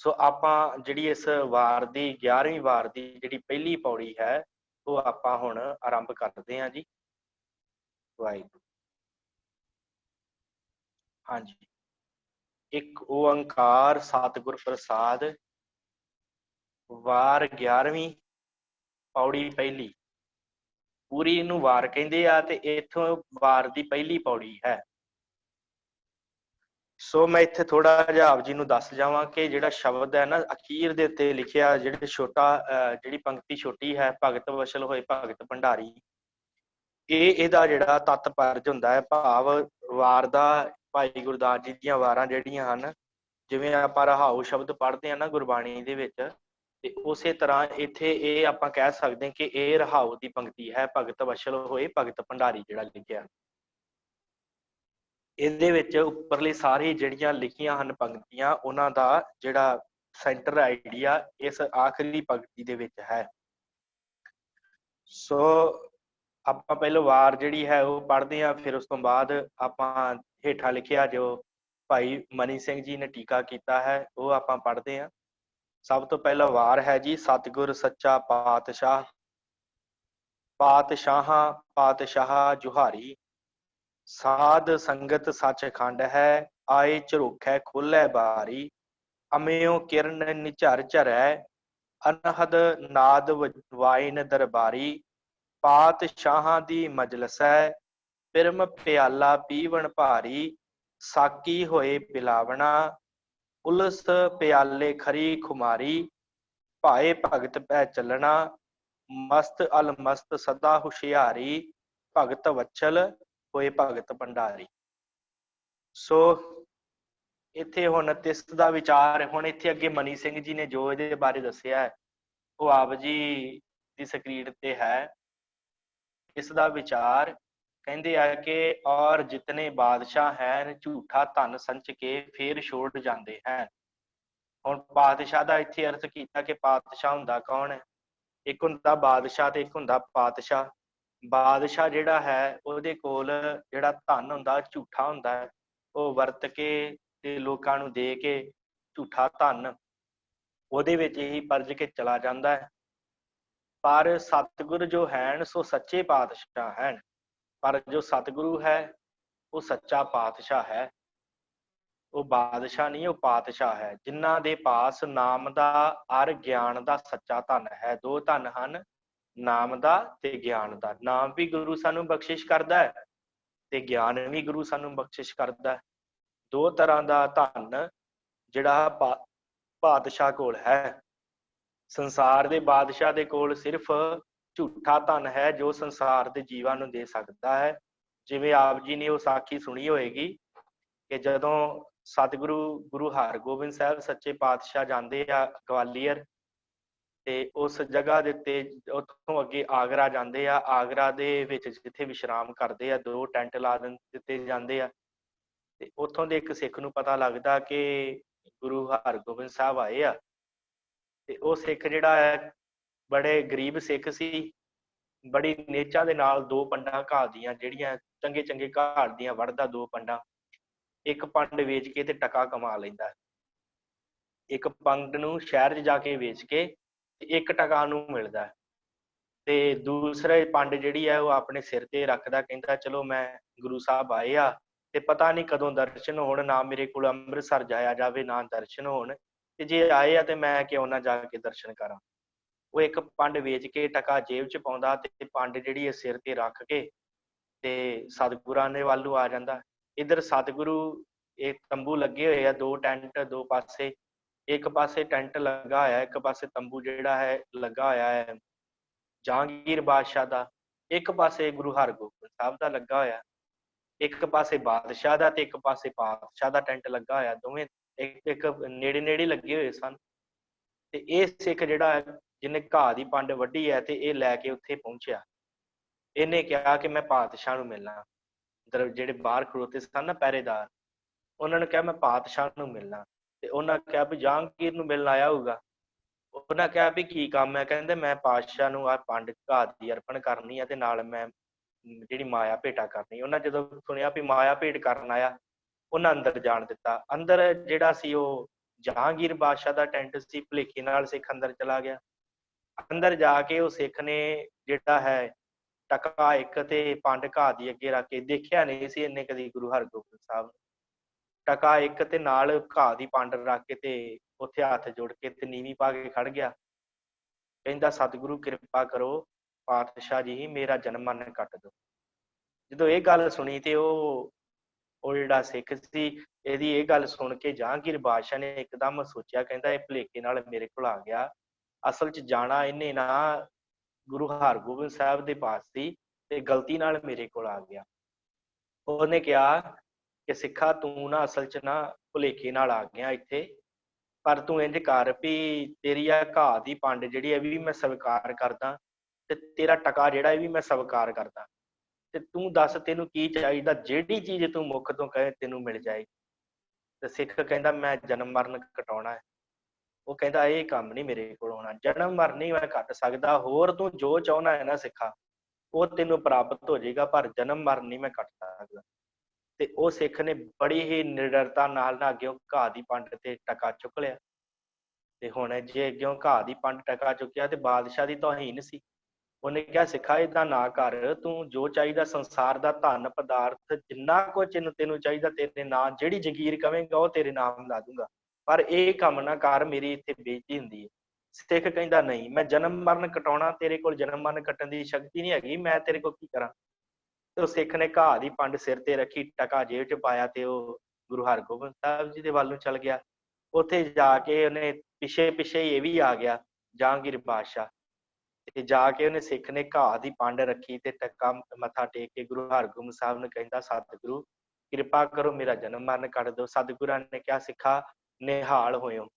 ਸੋ ਆਪਾਂ ਜਿਹੜੀ ਇਸ ਵਾਰ ਦੀ 11ਵੀਂ ਵਾਰ ਦੀ ਜਿਹੜੀ ਪਹਿਲੀ ਪੌੜੀ ਹੈ, ਉਹ ਆਪਾਂ ਹੁਣ ਆਰੰਭ ਕਰਦੇ ਹਾਂ ਜੀ। ਵਾਹਿਗੁਰੂ। ਹਾਂਜੀ। ਇੱਕ ਓੰਕਾਰ ਸਤਿਗੁਰ ਪ੍ਰਸਾਦ। ਵਾਰ 11ਵੀਂ, ਪੌੜੀ ਪਹਿਲੀ। ਪੂਰੀ ਨੂੰ ਵਾਰ ਕਹਿੰਦੇ ਆ ਤੇ ਇੱਥੋਂ ਵਾਰ ਦੀ ਪਹਿਲੀ ਪੌੜੀ ਹੈ। ਸੋ ਮੈਂ ਇੱਥੇ ਥੋੜਾ ਜਿਹਾ ਆਪ ਜੀ ਨੂੰ ਦੱਸ ਜਾਵਾਂ ਕਿ ਜਿਹੜਾ ਸ਼ਬਦ ਹੈ ਨਾ ਅਖੀਰ ਦੇ ਉੱਤੇ ਲਿਖਿਆ, ਜਿਹੜੇ ਜਿਹੜੀ ਪੰਕਤੀ ਛੋਟੀ ਹੈ, ਭਗਤ ਵਸਲ ਹੋਏ ਭਗਤ ਭੰਡਾਰੀ, ਇਹਦਾ ਜਿਹੜਾ ਤੱਤ ਪਰਜ ਹੁੰਦਾ ਹੈ, ਭਾਵ ਵਾਰ ਦਾ ਭਾਈ ਗੁਰਦਾਸ ਜੀ ਦੀਆਂ ਵਾਰਾਂ ਜਿਹੜੀਆਂ ਹਨ, ਜਿਵੇਂ ਆਪਾਂ ਰਹਾਉ ਸ਼ਬਦ ਪੜ੍ਹਦੇ ਹਾਂ ਨਾ ਗੁਰਬਾਣੀ ਦੇ ਵਿੱਚ, ਤੇ ਉਸੇ ਤਰ੍ਹਾਂ ਇੱਥੇ ਇਹ ਆਪਾਂ ਕਹਿ ਸਕਦੇ ਹਾਂ ਕਿ ਇਹ ਰਹਾਉ ਦੀ ਪੰਕਤੀ ਹੈ, ਭਗਤ ਵਸਲ ਹੋਏ ਭਗਤ ਭੰਡਾਰੀ ਜਿਹੜਾ ਲਿਖਿਆ। ਇਹਦੇ ਵਿੱਚ ਉੱਪਰਲੀ ਸਾਰੀ ਜਿਹੜੀਆਂ ਲਿਖੀਆਂ ਹਨ ਪੰਕਤੀਆਂ, ਉਹਨਾਂ ਦਾ ਜਿਹੜਾ ਸੈਂਟਰ ਆਈਡੀਆ ਇਸ ਆਖਰੀ ਪੰਕਤੀ ਦੇ ਵਿੱਚ ਹੈ। ਸੋ ਆਪਾਂ ਪਹਿਲਾਂ ਵਾਰ ਜਿਹੜੀ ਹੈ ਉਹ ਪੜ੍ਹਦੇ ਹਾਂ, ਫਿਰ ਉਸ ਤੋਂ ਬਾਅਦ ਆਪਾਂ ਹੇਠਾਂ ਲਿਖਿਆ ਜੋ ਭਾਈ ਮਨੀ ਸਿੰਘ ਜੀ ਨੇ ਟੀਕਾ ਕੀਤਾ ਹੈ ਉਹ ਆਪਾਂ ਪੜ੍ਹਦੇ ਹਾਂ। ਸਭ ਤੋਂ ਪਹਿਲਾਂ ਵਾਰ ਹੈ ਜੀ, ਸਤਿਗੁਰ ਸੱਚਾ ਪਾਤਸ਼ਾਹ, ਪਾਤਸ਼ਾਹਾਂ ਪਾਤਸ਼ਾਹ ਜੁਹਾਰੀ, ਸਾਧ ਸੰਗਤ ਸੱਚਖੰਡ ਹੈ, ਆਏ ਝਰੋਖੈ ਖੋਲੈ ਬਾਰੀ, ਅਮਿਓ ਕਿਰਨ ਨਿਝਰ ਝਰੈ, ਅਨਹਦ ਨਾਦ ਵਾਇਨ ਦਰਬਾਰੀ, ਪਾਤਸ਼ਾਹਾਂ ਦੀ ਮਜਲਸੈ, ਪਿਰਮ ਪਿਆਲਾ ਪੀਵਣ ਭਾਰੀ, ਸਾਕੀ ਹੋਏ ਪਿਲਾਵਣਾ, ਉਲਸ ਪਿਆਲੇ ਖਰੀ ਖੁਮਾਰੀ, ਭਾਏ ਭਗਤ ਪੈ ਚੱਲਣਾ, ਮਸਤ ਅਲ ਮਸਤ ਸਦਾ ਹੁਸ਼ਿਆਰੀ, ਭਗਤ ਵਛਲ ਹੋਏ ਭਗਤ ਭੰਡਾਰੀ। ਸੋ ਇੱਥੇ ਹੁਣ ਤਿਸ ਦਾ ਵਿਚਾਰ, ਹੁਣ ਇੱਥੇ ਅੱਗੇ ਮਨੀ ਸਿੰਘ ਜੀ ਨੇ ਜੋ ਇਹਦੇ ਬਾਰੇ ਦੱਸਿਆ ਹੈ ਉਹ ਆਪ ਜੀ ਦੀ ਸਕਰੀਨ ਤੇ ਹੈ। ਇਸ ਦਾ ਵਿਚਾਰ ਕਹਿੰਦੇ ਆ ਕਿ ਔਰ ਜਿਤਨੇ ਬਾਦਸ਼ਾਹ ਹੈ ਝੂਠਾ ਧਨ ਸੰਚ ਕੇ ਫੇਰ ਛੋੜ ਜਾਂਦੇ ਹਨ। ਹੁਣ ਪਾਤਸ਼ਾਹ ਦਾ ਇੱਥੇ ਅਰਥ ਕੀਤਾ ਕਿ ਪਾਤਸ਼ਾਹ ਹੁੰਦਾ ਕੌਣ ਹੈ? ਇੱਕ ਹੁੰਦਾ ਬਾਦਸ਼ਾਹ ਤੇ ਇੱਕ ਹੁੰਦਾ ਪਾਤਸ਼ਾਹ। ਬਾਦਸ਼ਾਹ ਜਿਹੜਾ ਹੈ ਉਹਦੇ ਕੋਲ ਜਿਹੜਾ ਧਨ ਹੁੰਦਾ ਝੂਠਾ ਹੁੰਦਾ ਹੈ, ਉਹ ਵਰਤ ਕੇ ਤੇ ਲੋਕਾਂ ਨੂੰ ਦੇ ਕੇ ਝੂਠਾ ਧਨ ਉਹਦੇ ਵਿੱਚ ਹੀ ਪਰਜ ਕੇ ਚਲਾ ਜਾਂਦਾ ਹੈ। ਪਰ ਸਤਿਗੁਰ ਜੋ ਹਨ ਸੋ ਸੱਚੇ ਪਾਤਸ਼ਾਹ ਹਨ, ਪਰ ਜੋ ਸਤਿਗੁਰੂ ਹੈ ਉਹ ਸੱਚਾ ਪਾਤਸ਼ਾਹ ਹੈ, ਉਹ ਬਾਦਸ਼ਾਹ ਨਹੀਂ, ਉਹ ਪਾਤਸ਼ਾਹ ਹੈ, ਜਿਨ੍ਹਾਂ ਦੇ ਪਾਸ ਨਾਮ ਦਾ ਅਰ ਗਿਆਨ ਦਾ ਸੱਚਾ ਧਨ ਹੈ। ਦੋ ਧਨ ਹਨ, ਨਾਮ ਦਾ ਤੇ ਗਿਆਨ ਦਾ। ਨਾਮ ਵੀ ਗੁਰੂ ਸਾਨੂੰ ਬਖਸ਼ਿਸ਼ ਕਰਦਾ ਹੈ ਤੇ ਗਿਆਨ ਵੀ ਗੁਰੂ ਸਾਨੂੰ ਬਖਸ਼ਿਸ਼ ਕਰਦਾ ਹੈ। ਦੋ ਤਰ੍ਹਾਂ ਦਾ ਧਨ ਜਿਹੜਾ ਪਾਤਸ਼ਾਹ ਕੋਲ ਹੈ। ਸੰਸਾਰ ਦੇ ਬਾਦਸ਼ਾਹ ਦੇ ਕੋਲ ਸਿਰਫ ਝੂਠਾ ਧਨ ਹੈ ਜੋ ਸੰਸਾਰ ਦੇ ਜੀਵਾਂ ਨੂੰ ਦੇ ਸਕਦਾ ਹੈ। ਜਿਵੇਂ ਆਪ ਜੀ ਨੇ ਉਹ ਸਾਖੀ ਸੁਣੀ ਹੋਏਗੀ ਕਿ ਜਦੋਂ ਸਤਿਗੁਰੂ ਗੁਰੂ ਹਰਗੋਬਿੰਦ ਸਾਹਿਬ ਸੱਚੇ ਪਾਤਸ਼ਾਹ ਜਾਂਦੇ ਆ ਗਵਾਲੀਅਰ, ਤੇ ਉਸ ਜਗ੍ਹਾ ਦੇ ਉੱਤੇ ਉੱਥੋਂ ਅੱਗੇ ਆਗਰਾ ਜਾਂਦੇ ਆ। ਆਗਰਾ ਦੇ ਵਿੱਚ ਜਿੱਥੇ ਵਿਸ਼ਰਾਮ ਕਰਦੇ ਆ, ਦੋ ਟੈਂਟ ਲਾ ਦਿੱਤੇ ਜਾਂਦੇ ਆ, ਤੇ ਉੱਥੋਂ ਦੇ ਇੱਕ ਸਿੱਖ ਨੂੰ ਪਤਾ ਲੱਗਦਾ ਕਿ ਗੁਰੂ ਹਰਗੋਬਿੰਦ ਸਾਹਿਬ ਆਏ ਆ। ਤੇ ਉਹ ਸਿੱਖ ਜਿਹੜਾ ਹੈ ਬੜੇ ਗਰੀਬ ਸਿੱਖ ਸੀ, ਬੜੀ ਨੇਚਾ ਦੇ ਨਾਲ ਦੋ ਪੰਡਾਂ ਘਾਹ ਦੀਆਂ, ਜਿਹੜੀਆਂ ਚੰਗੇ ਚੰਗੇ ਘਾੜ ਦੀਆਂ ਵੜਦਾ, ਦੋ ਪੰਡਾਂ, ਇੱਕ ਪੰਡ ਵੇਚ ਕੇ ਤੇ ਟਕਾ ਕਮਾ ਲੈਂਦਾ। ਇੱਕ ਪੰਡ ਨੂੰ ਸ਼ਹਿਰ 'ਚ ਜਾ ਕੇ ਵੇਚ ਕੇ ਇੱਕ ਟਕਾ ਨੂੰ ਮਿਲਦਾ, ਤੇ ਦੂਸਰੇ ਪੰਡ ਜਿਹੜੀ ਹੈ ਉਹ ਆਪਣੇ ਸਿਰ ਤੇ ਰੱਖਦਾ, ਕਹਿੰਦਾ ਚਲੋ ਮੈਂ ਗੁਰੂ ਸਾਹਿਬ ਆਏ ਆ ਤੇ ਪਤਾ ਨਹੀਂ ਕਦੋਂ ਦਰਸ਼ਨ ਹੋਣ, ਨਾ ਮੇਰੇ ਕੋਲ ਅੰਮ੍ਰਿਤਸਰ ਜਾਇਆ ਜਾਵੇ ਨਾ ਦਰਸ਼ਨ ਹੋਣ, ਤੇ ਜੇ ਆਏ ਆ ਤੇ ਮੈਂ ਕਿਉਂ ਨਾ ਜਾ ਕੇ ਦਰਸ਼ਨ ਕਰਾਂ। ਉਹ ਇੱਕ ਪੰਡ ਵੇਚ ਕੇ ਟਕਾ ਜੇਬ 'ਚ ਪਾਉਂਦਾ ਤੇ ਪੰਡ ਜਿਹੜੀ ਹੈ ਸਿਰ ਤੇ ਰੱਖ ਕੇ ਤੇ ਸਤਿਗੁਰਾਂ ਦੇ ਵੱਲ ਨੂੰ ਆ ਜਾਂਦਾ। ਇੱਧਰ ਸਤਿਗੁਰੂ ਇਹ ਤੰਬੂ ਲੱਗੇ ਹੋਏ ਆ, ਦੋ ਟੈਂਟ ਦੋ ਪਾਸੇ, ਇੱਕ ਪਾਸੇ ਟੈਂਟ ਲੱਗਾ ਹੋਇਆ, ਇੱਕ ਪਾਸੇ ਤੰਬੂ ਜਿਹੜਾ ਹੈ ਲੱਗਾ ਹੋਇਆ ਹੈ ਜਹਾਂਗੀਰ ਬਾਦਸ਼ਾਹ ਦਾ, ਇੱਕ ਪਾਸੇ ਗੁਰੂ ਹਰਗੋਬਿੰਦ ਸਾਹਿਬ ਦਾ ਲੱਗਾ ਹੋਇਆ, ਇੱਕ ਪਾਸੇ ਬਾਦਸ਼ਾਹ ਦਾ ਤੇ ਇੱਕ ਪਾਸੇ ਪਾਤਸ਼ਾਹ ਦਾ ਟੈਂਟ ਲੱਗਾ ਹੋਇਆ। ਦੋਵੇਂ ਇੱਕ ਨੇੜੇ ਨੇੜੇ ਲੱਗੇ ਹੋਏ ਸਨ। ਤੇ ਇਹ ਸਿੱਖ ਜਿਹੜਾ ਹੈ ਜਿਹਨੇ ਘਾਹ ਦੀ ਪੰਡ ਵੱਢੀ ਹੈ ਤੇ ਇਹ ਲੈ ਕੇ ਉੱਥੇ ਪਹੁੰਚਿਆ। ਇਹਨੇ ਕਿਹਾ ਕਿ ਮੈਂ ਪਾਤਸ਼ਾਹ ਨੂੰ ਮਿਲਣਾ। ਜਿਹੜੇ ਬਾਹਰ ਖੜੋਤੇ ਸਨ ਨਾ ਪਹਿਰੇਦਾਰ, ਉਹਨਾਂ ਨੇ ਕਿਹਾ ਮੈਂ ਪਾਤਸ਼ਾਹ ਨੂੰ ਮਿਲਣਾ। ਤੇ ਉਹਨਾਂ ਕਿਹਾ ਵੀ ਜਹਾਂਗੀਰ ਨੂੰ ਮਿਲਣ ਆਇਆ ਹੋਊਗਾ। ਉਹਨਾਂ ਕਿਹਾ ਵੀ ਕੀ ਕੰਮ ਹੈ? ਕਹਿੰਦੇ ਮੈਂ ਪਾਤਸ਼ਾਹ ਨੂੰ ਆ ਪੰਡ ਘਾਹ ਦੀ ਅਰਪਣ ਕਰਨੀ ਆ ਤੇ ਨਾਲ ਮੈਂ ਜਿਹੜੀ ਮਾਇਆ ਭੇਟਾ ਕਰਨੀ। ਉਹਨਾਂ ਜਦੋਂ ਸੁਣਿਆ ਵੀ ਮਾਇਆ ਭੇਟ ਕਰਨ ਆਇਆ, ਉਹਨਾਂ ਅੰਦਰ ਜਾਣ ਦਿੱਤਾ। ਅੰਦਰ ਜਿਹੜਾ ਸੀ ਉਹ ਜਹਾਂਗੀਰ ਬਾਦਸ਼ਾਹ ਦਾ ਟੈਂਟ ਸੀ। ਭੁਲੇਖੇ ਨਾਲ ਸਿੱਖ ਅੰਦਰ ਚਲਾ ਗਿਆ। ਅੰਦਰ ਜਾ ਕੇ ਉਹ ਸਿੱਖ ਨੇ ਜਿਹੜਾ ਹੈ ਟਕਾ ਇੱਕ ਤੇ ਪੰਡ ਘਾਹ ਦੀ ਅੱਗੇ ਰੱਖ ਕੇ, ਦੇਖਿਆ ਨਹੀਂ ਸੀ ਇਹਨੇ ਕਦੀ ਗੁਰੂ ਹਰਗੋਬਿੰਦ ਸਾਹਿਬ ਨੂੰ। ਟਕਾ ਇੱਕ ਤੇ ਨਾਲ ਘਾਹ ਦੀ ਪੰਡ ਰੱਖ ਕੇ ਤੇ ਉੱਥੇ ਹੱਥ ਜੋੜ ਕੇ ਤੇ ਨੀਵੀਂ ਪਾ ਕੇ ਖੜ ਗਿਆ। ਕਹਿੰਦਾ ਸਤਿਗੁਰੂ ਕਿਰਪਾ ਕਰੋ ਪਾਤਸ਼ਾਹ ਜੀ, ਮੇਰਾ ਜਨਮ ਮਰਨ ਕੱਟ ਦਿਓ। ਜਦੋਂ ਇਹ ਗੱਲ ਸੁਣੀ ਤੇ ਉਹ ਜਿਹੜਾ ਸਿੱਖ ਸੀ, ਇਹਦੀ ਇਹ ਗੱਲ ਸੁਣ ਕੇ ਜਹਾਂਗੀਰ ਬਾਦਸ਼ਾਹ ਨੇ ਇੱਕਦਮ ਸੋਚਿਆ, ਕਹਿੰਦਾ ਇਹ ਭੁਲੇਖੇ ਨਾਲ ਮੇਰੇ ਕੋਲ ਆ ਗਿਆ। ਅਸਲ 'ਚ ਜਾਣਾ ਇਹਨੇ ਨਾ ਗੁਰੂ ਹਰਗੋਬਿੰਦ ਸਾਹਿਬ ਦੇ ਪਾਸ ਸੀ ਤੇ ਗਲਤੀ ਨਾਲ ਮੇਰੇ ਕੋਲ ਆ ਗਿਆ। ਉਹਨੇ ਕਿਹਾ ਕਿ ਸਿੱਖਾ ਤੂੰ ਨਾ ਅਸਲ 'ਚ ਨਾ ਭੁਲੇਖੇ ਨਾਲ ਆ ਗਿਆ ਇੱਥੇ, ਪਰ ਤੂੰ ਇੰਝ ਕਰ ਵੀ ਤੇਰੀ ਆ ਘਾਹ ਦੀ ਪੰਡ ਜਿਹੜੀ ਹੈ ਵੀ ਮੈਂ ਸਵੀਕਾਰ ਕਰਦਾ ਤੇ ਤੇਰਾ ਟਕਾ ਜਿਹੜਾ ਇਹ ਵੀ ਮੈਂ ਸਵੀਕਾਰ ਕਰਦਾ, ਤੇ ਤੂੰ ਦੱਸ ਤੈਨੂੰ ਕੀ ਚਾਹੀਦਾ, ਜਿਹੜੀ ਚੀਜ਼ ਤੂੰ ਮੁੱਖ ਤੋਂ ਕਹੇ ਤੈਨੂੰ ਮਿਲ ਜਾਏਗੀ। ਤੇ ਸਿੱਖ ਕਹਿੰਦਾ ਮੈਂ ਜਨਮ ਮਰਨ ਕਟਾਉਣਾ ਹੈ। ਉਹ ਕਹਿੰਦਾ ਇਹ ਕੰਮ ਨਹੀਂ ਮੇਰੇ ਕੋਲ ਹੋਣਾ, ਜਨਮ ਮਰਨ ਨਹੀਂ ਮੈਂ ਕੱਟ ਸਕਦਾ, ਹੋਰ ਤੂੰ ਜੋ ਚਾਹੁੰਦਾ ਹੈ ਨਾ ਸਿੱਖਾ ਉਹ ਤੈਨੂੰ ਪ੍ਰਾਪਤ ਹੋ ਜਾਏਗਾ, ਪਰ ਜਨਮ ਮਰਨ ਨਹੀਂ ਮੈਂ ਕੱਟ ਸਕਦਾ। ਤੇ ਉਹ ਸਿੱਖ ਨੇ ਬੜੀ ਹੀ ਨਿਡਰਤਾ ਨਾਲ ਨਾ ਅੱਗੇ ਘਾਹ ਦੀ ਪੰਡ ਤੇ ਟਕਾ ਚੁੱਕ ਲਿਆ। ਤੇ ਹੁਣ ਜੇ ਅੱਗੇ ਘਾਹ ਦੀ ਪੰਡ ਟਕਾ ਚੁੱਕਿਆ ਤੇ ਬਾਦਸ਼ਾਹ ਦੀ ਤੋਹੀਨ ਸੀ। ਉਹਨੇ ਕਿਹਾ ਸਿੱਖਾ ਏਦਾਂ ਨਾ ਕਰ, ਤੂੰ ਜੋ ਚਾਹੀਦਾ ਸੰਸਾਰ ਦਾ ਧਨ ਪਦਾਰਥ ਜਿੰਨਾ ਕੁਝ ਤੈਨੂੰ ਚਾਹੀਦਾ ਤੇਰੇ ਨਾਂ, ਜਿਹੜੀ ਜਗੀਰ ਕਵੇਂਗਾ ਉਹ ਤੇਰੇ ਨਾਮ ਲਾ ਦੂੰਗਾ, ਪਰ ਇਹ ਕੰਮ ਨਾ ਕਰ, ਮੇਰੀ ਇੱਥੇ ਬੇਇੱਜ਼ਤੀ ਹੁੰਦੀ ਹੈ। ਸਿੱਖ ਕਹਿੰਦਾ ਨਹੀਂ, ਮੈਂ ਜਨਮ ਮਰਨ ਕਟਾਉਣਾ, ਤੇਰੇ ਕੋਲ ਜਨਮ ਮਰਨ ਕੱਟਣ ਦੀ ਸ਼ਕਤੀ ਨਹੀਂ ਹੈਗੀ, ਮੈਂ ਤੇਰੇ ਕੋਲ ਕੀ ਕਰਾਂ। ਤੇ ਉਹ ਸਿੱਖ ਨੇ ਘਾਹ ਦੀ ਪੰਡ ਸਿਰ ਤੇ ਰੱਖੀ, ਟਕਾ ਜੇਬ 'ਚ ਪਾਇਆ ਤੇ ਉਹ ਗੁਰੂ ਹਰਗੋਬਿੰਦ ਸਾਹਿਬ ਜੀ ਦੇ ਵੱਲ ਨੂੰ ਚਲ ਗਿਆ। ਉੱਥੇ ਜਾ ਕੇ ਉਹਨੇ ਪਿੱਛੇ ਪਿੱਛੇ ਇਹ ਵੀ ਆ ਗਿਆ ਜਹਾਂਗੀਰ ਬਾਦਸ਼ਾਹ, ਤੇ ਜਾ ਕੇ ਉਹਨੇ ਸਿੱਖ ਨੇ ਘਾਹ ਦੀ ਪੰਡ ਰੱਖੀ ਤੇ ਟੱਕਾ ਮੱਥਾ ਟੇਕ ਕੇ ਗੁਰੂ ਹਰਗੋਬਿੰਦ ਸਾਹਿਬ ਨੂੰ ਕਹਿੰਦਾ ਸਤਿਗੁਰੂ ਕਿਰਪਾ ਕਰੋ ਮੇਰਾ ਜਨਮ ਮਰਨ ਕੱਟ ਦਿਓ। ਸਤਿਗੁਰਾਂ ਨੇ ਕਿਹਾ ਸਿੱਖਾ ਨਿਹਾਲ ਹੋਇਓ,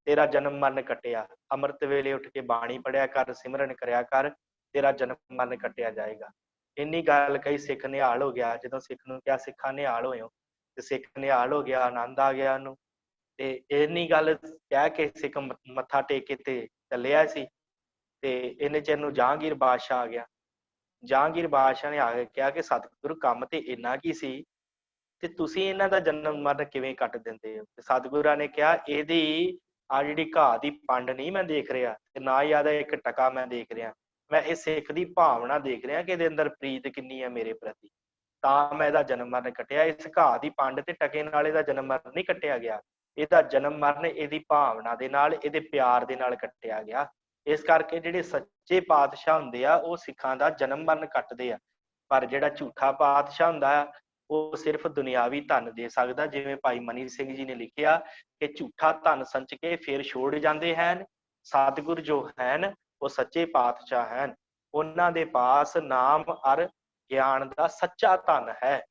ਤੇਰਾ ਜਨਮ ਮਰਨ ਕੱਟਿਆ, ਅੰਮ੍ਰਿਤ ਵੇਲੇ ਉੱਠ ਕੇ ਬਾਣੀ ਪੜਿਆ ਕਰ, ਸਿਮਰਨ ਕਰਿਆ ਕਰ, ਤੇਰਾ ਜਨਮ ਮਰਨ ਕੱਟਿਆ ਜਾਏਗਾ। ਇੰਨੀ ਗੱਲ ਕਹੀ ਸਿੱਖ ਨਿਹਾਲ ਹੋ ਗਿਆ। ਜਦੋਂ ਸਿੱਖ ਨੂੰ ਕਿਹਾ ਸਿੱਖਾ ਨਿਹਾਲ ਹੋਇਓ, ਤੇ ਸਿੱਖ ਨਿਹਾਲ ਹੋ ਗਿਆ, ਆਨੰਦ ਆ ਗਿਆ ਉਹਨੂੰ। ਤੇ ਇੰਨੀ ਗੱਲ ਕਹਿ ਕੇ ਸਿੱਖ ਮੱਥਾ ਟੇਕ ਕੇ ਤੇ ਚੱਲਿਆ ਸੀ। ਤੇ ਇੰਨੇ ਚਿਰ ਨੂੰ ਜਹਾਂਗੀਰ ਬਾਦਸ਼ਾਹ ਆ ਗਿਆ। ਜਹਾਂਗੀਰ ਬਾਦਸ਼ਾਹ ਨੇ ਆ ਕੇ ਕਿਹਾ ਕਿ ਸਤਿਗੁਰੂ ਕੰਮ ਤੇ ਇੰਨਾ ਕੀ ਸੀ ਤੇ ਤੁਸੀਂ ਇਹਨਾਂ ਦਾ ਜਨਮ ਮਰਨ ਕਿਵੇਂ ਕੱਟ ਦਿੰਦੇ ਹੋ। ਤੇ ਸਤਿਗੁਰਾਂ ਨੇ ਕਿਹਾ ਇਹਦੀ ਆ ਜਿਹੜੀ ਘਾਹ ਦੀ ਪੰਡ ਨਹੀਂ ਮੈਂ ਦੇਖ ਰਿਹਾ, ਤੇ ਨਾ ਹੀ ਆਦਾ ਇੱਕ ਟਕਾ ਮੈਂ ਦੇਖ ਰਿਹਾ, ਮੈਂ ਇਹ ਸਿੱਖ ਦੀ ਭਾਵਨਾ ਦੇਖ ਰਿਹਾ ਕਿ ਇਹਦੇ ਅੰਦਰ ਪ੍ਰੀਤ ਕਿੰਨੀ ਹੈ ਮੇਰੇ ਪ੍ਰਤੀ, ਤਾਂ ਮੈਂ ਇਹਦਾ ਜਨਮ ਮਰਨ ਕੱਟਿਆ। ਇਸ ਘਾਹ ਦੀ ਪੰਡ ਤੇ ਟਕੇ ਨਾਲ ਇਹਦਾ ਜਨਮ ਮਰਨ ਨਹੀਂ ਕੱਟਿਆ ਗਿਆ, ਇਹਦਾ ਜਨਮ ਮਰਨ ਇਹਦੀ ਭਾਵਨਾ ਦੇ ਨਾਲ, ਇਹਦੇ ਪਿਆਰ ਦੇ ਨਾਲ ਕੱਟਿਆ ਗਿਆ। ਇਸ ਕਰਕੇ ਜਿਹੜੇ ਸੱਚੇ ਪਾਤਸ਼ਾਹ ਹੁੰਦੇ ਆ ਉਹ ਸਿੱਖਾਂ ਦਾ ਜਨਮ ਮਰਨ ਕੱਟਦੇ ਆ, ਪਰ ਜਿਹੜਾ ਝੂਠਾ ਪਾਤਸ਼ਾਹ ਹੁੰਦਾ ਆ ਉਹ ਸਿਰਫ ਦੁਨਿਆਵੀ ਧਨ ਦੇ ਸਕਦਾ। ਜਿਵੇਂ ਭਾਈ ਮਨੀ ਸਿੰਘ ਜੀ ਨੇ ਲਿਖਿਆ ਕਿ ਝੂਠਾ ਧਨ ਸੰਚ ਕੇ ਫਿਰ ਛੋੜ ਜਾਂਦੇ ਹਨ, ਸਤਿਗੁਰ ਜੋ ਹਨ ਉਹ ਸੱਚੇ ਪਾਤਸ਼ਾਹ ਹਨ, ਉਹਨਾਂ ਦੇ ਪਾਸ ਨਾਮ ਅਰ ਗਿਆਨ ਦਾ ਸੱਚਾ ਧਨ ਹੈ।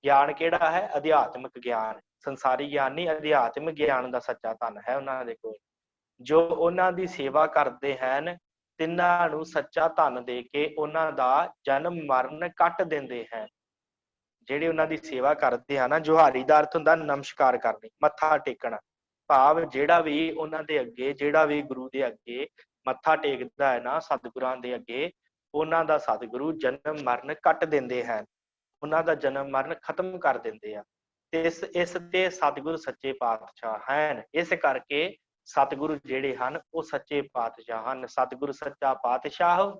ਗਿਆਨ ਕਿਹੜਾ ਹੈ? ਅਧਿਆਤਮਿਕ ਗਿਆਨ, ਸੰਸਾਰੀ ਗਿਆਨ ਨਹੀਂ, ਅਧਿਆਤਮਿਕ ਗਿਆਨ ਦਾ ਸੱਚਾ ਧਨ ਹੈ ਉਹਨਾਂ ਦੇ ਕੋਲ। ਜੋ ਉਹਨਾਂ ਦੀ ਸੇਵਾ ਕਰਦੇ ਹਨ ਤਿੰਨਾਂ ਨੂੰ ਸੱਚਾ ਧਨ ਦੇ ਕੇ ਉਹਨਾਂ ਦਾ ਜਨਮ ਮਰਨ ਕੱਟ ਦਿੰਦੇ ਹਨ। ਜਿਹੜੇ ਉਹਨਾਂ ਦੀ ਸੇਵਾ ਕਰਦੇ ਆ ਨਾ, ਜੁਹਾਰੀ ਦਾ ਅਰਥ ਹੁੰਦਾ ਨਮਸਕਾਰ ਕਰਨੀ, ਮੱਥਾ ਟੇਕਣਾ, ਭਾਵ ਜਿਹੜਾ ਵੀ ਉਹਨਾਂ ਦੇ ਅੱਗੇ, ਜਿਹੜਾ ਵੀ ਗੁਰੂ ਦੇ ਅੱਗੇ ਮੱਥਾ ਟੇਕਦਾ ਹੈ ਨਾ, ਸਤਿਗੁਰਾਂ ਦੇ ਅੱਗੇ, ਉਹਨਾਂ ਦਾ ਸਤਿਗੁਰੂ ਜਨਮ ਮਰਨ ਕੱਟ ਦਿੰਦੇ ਹਨ, ਉਹਨਾਂ ਦਾ ਜਨਮ ਮਰਨ ਖਤਮ ਕਰ ਦਿੰਦੇ ਆ। ਤੇ ਇਸ ਤੇ ਸਤਿਗੁਰੂ ਸੱਚੇ ਪਾਤਸ਼ਾਹ ਹਨ। ਇਸ ਕਰਕੇ ਸਤਿਗੁਰੂ ਜਿਹੜੇ ਹਨ ਉਹ ਸੱਚੇ ਪਾਤਸ਼ਾਹ ਹਨ। ਸਤਿਗੁਰੂ ਸੱਚਾ ਪਾਤਸ਼ਾਹ,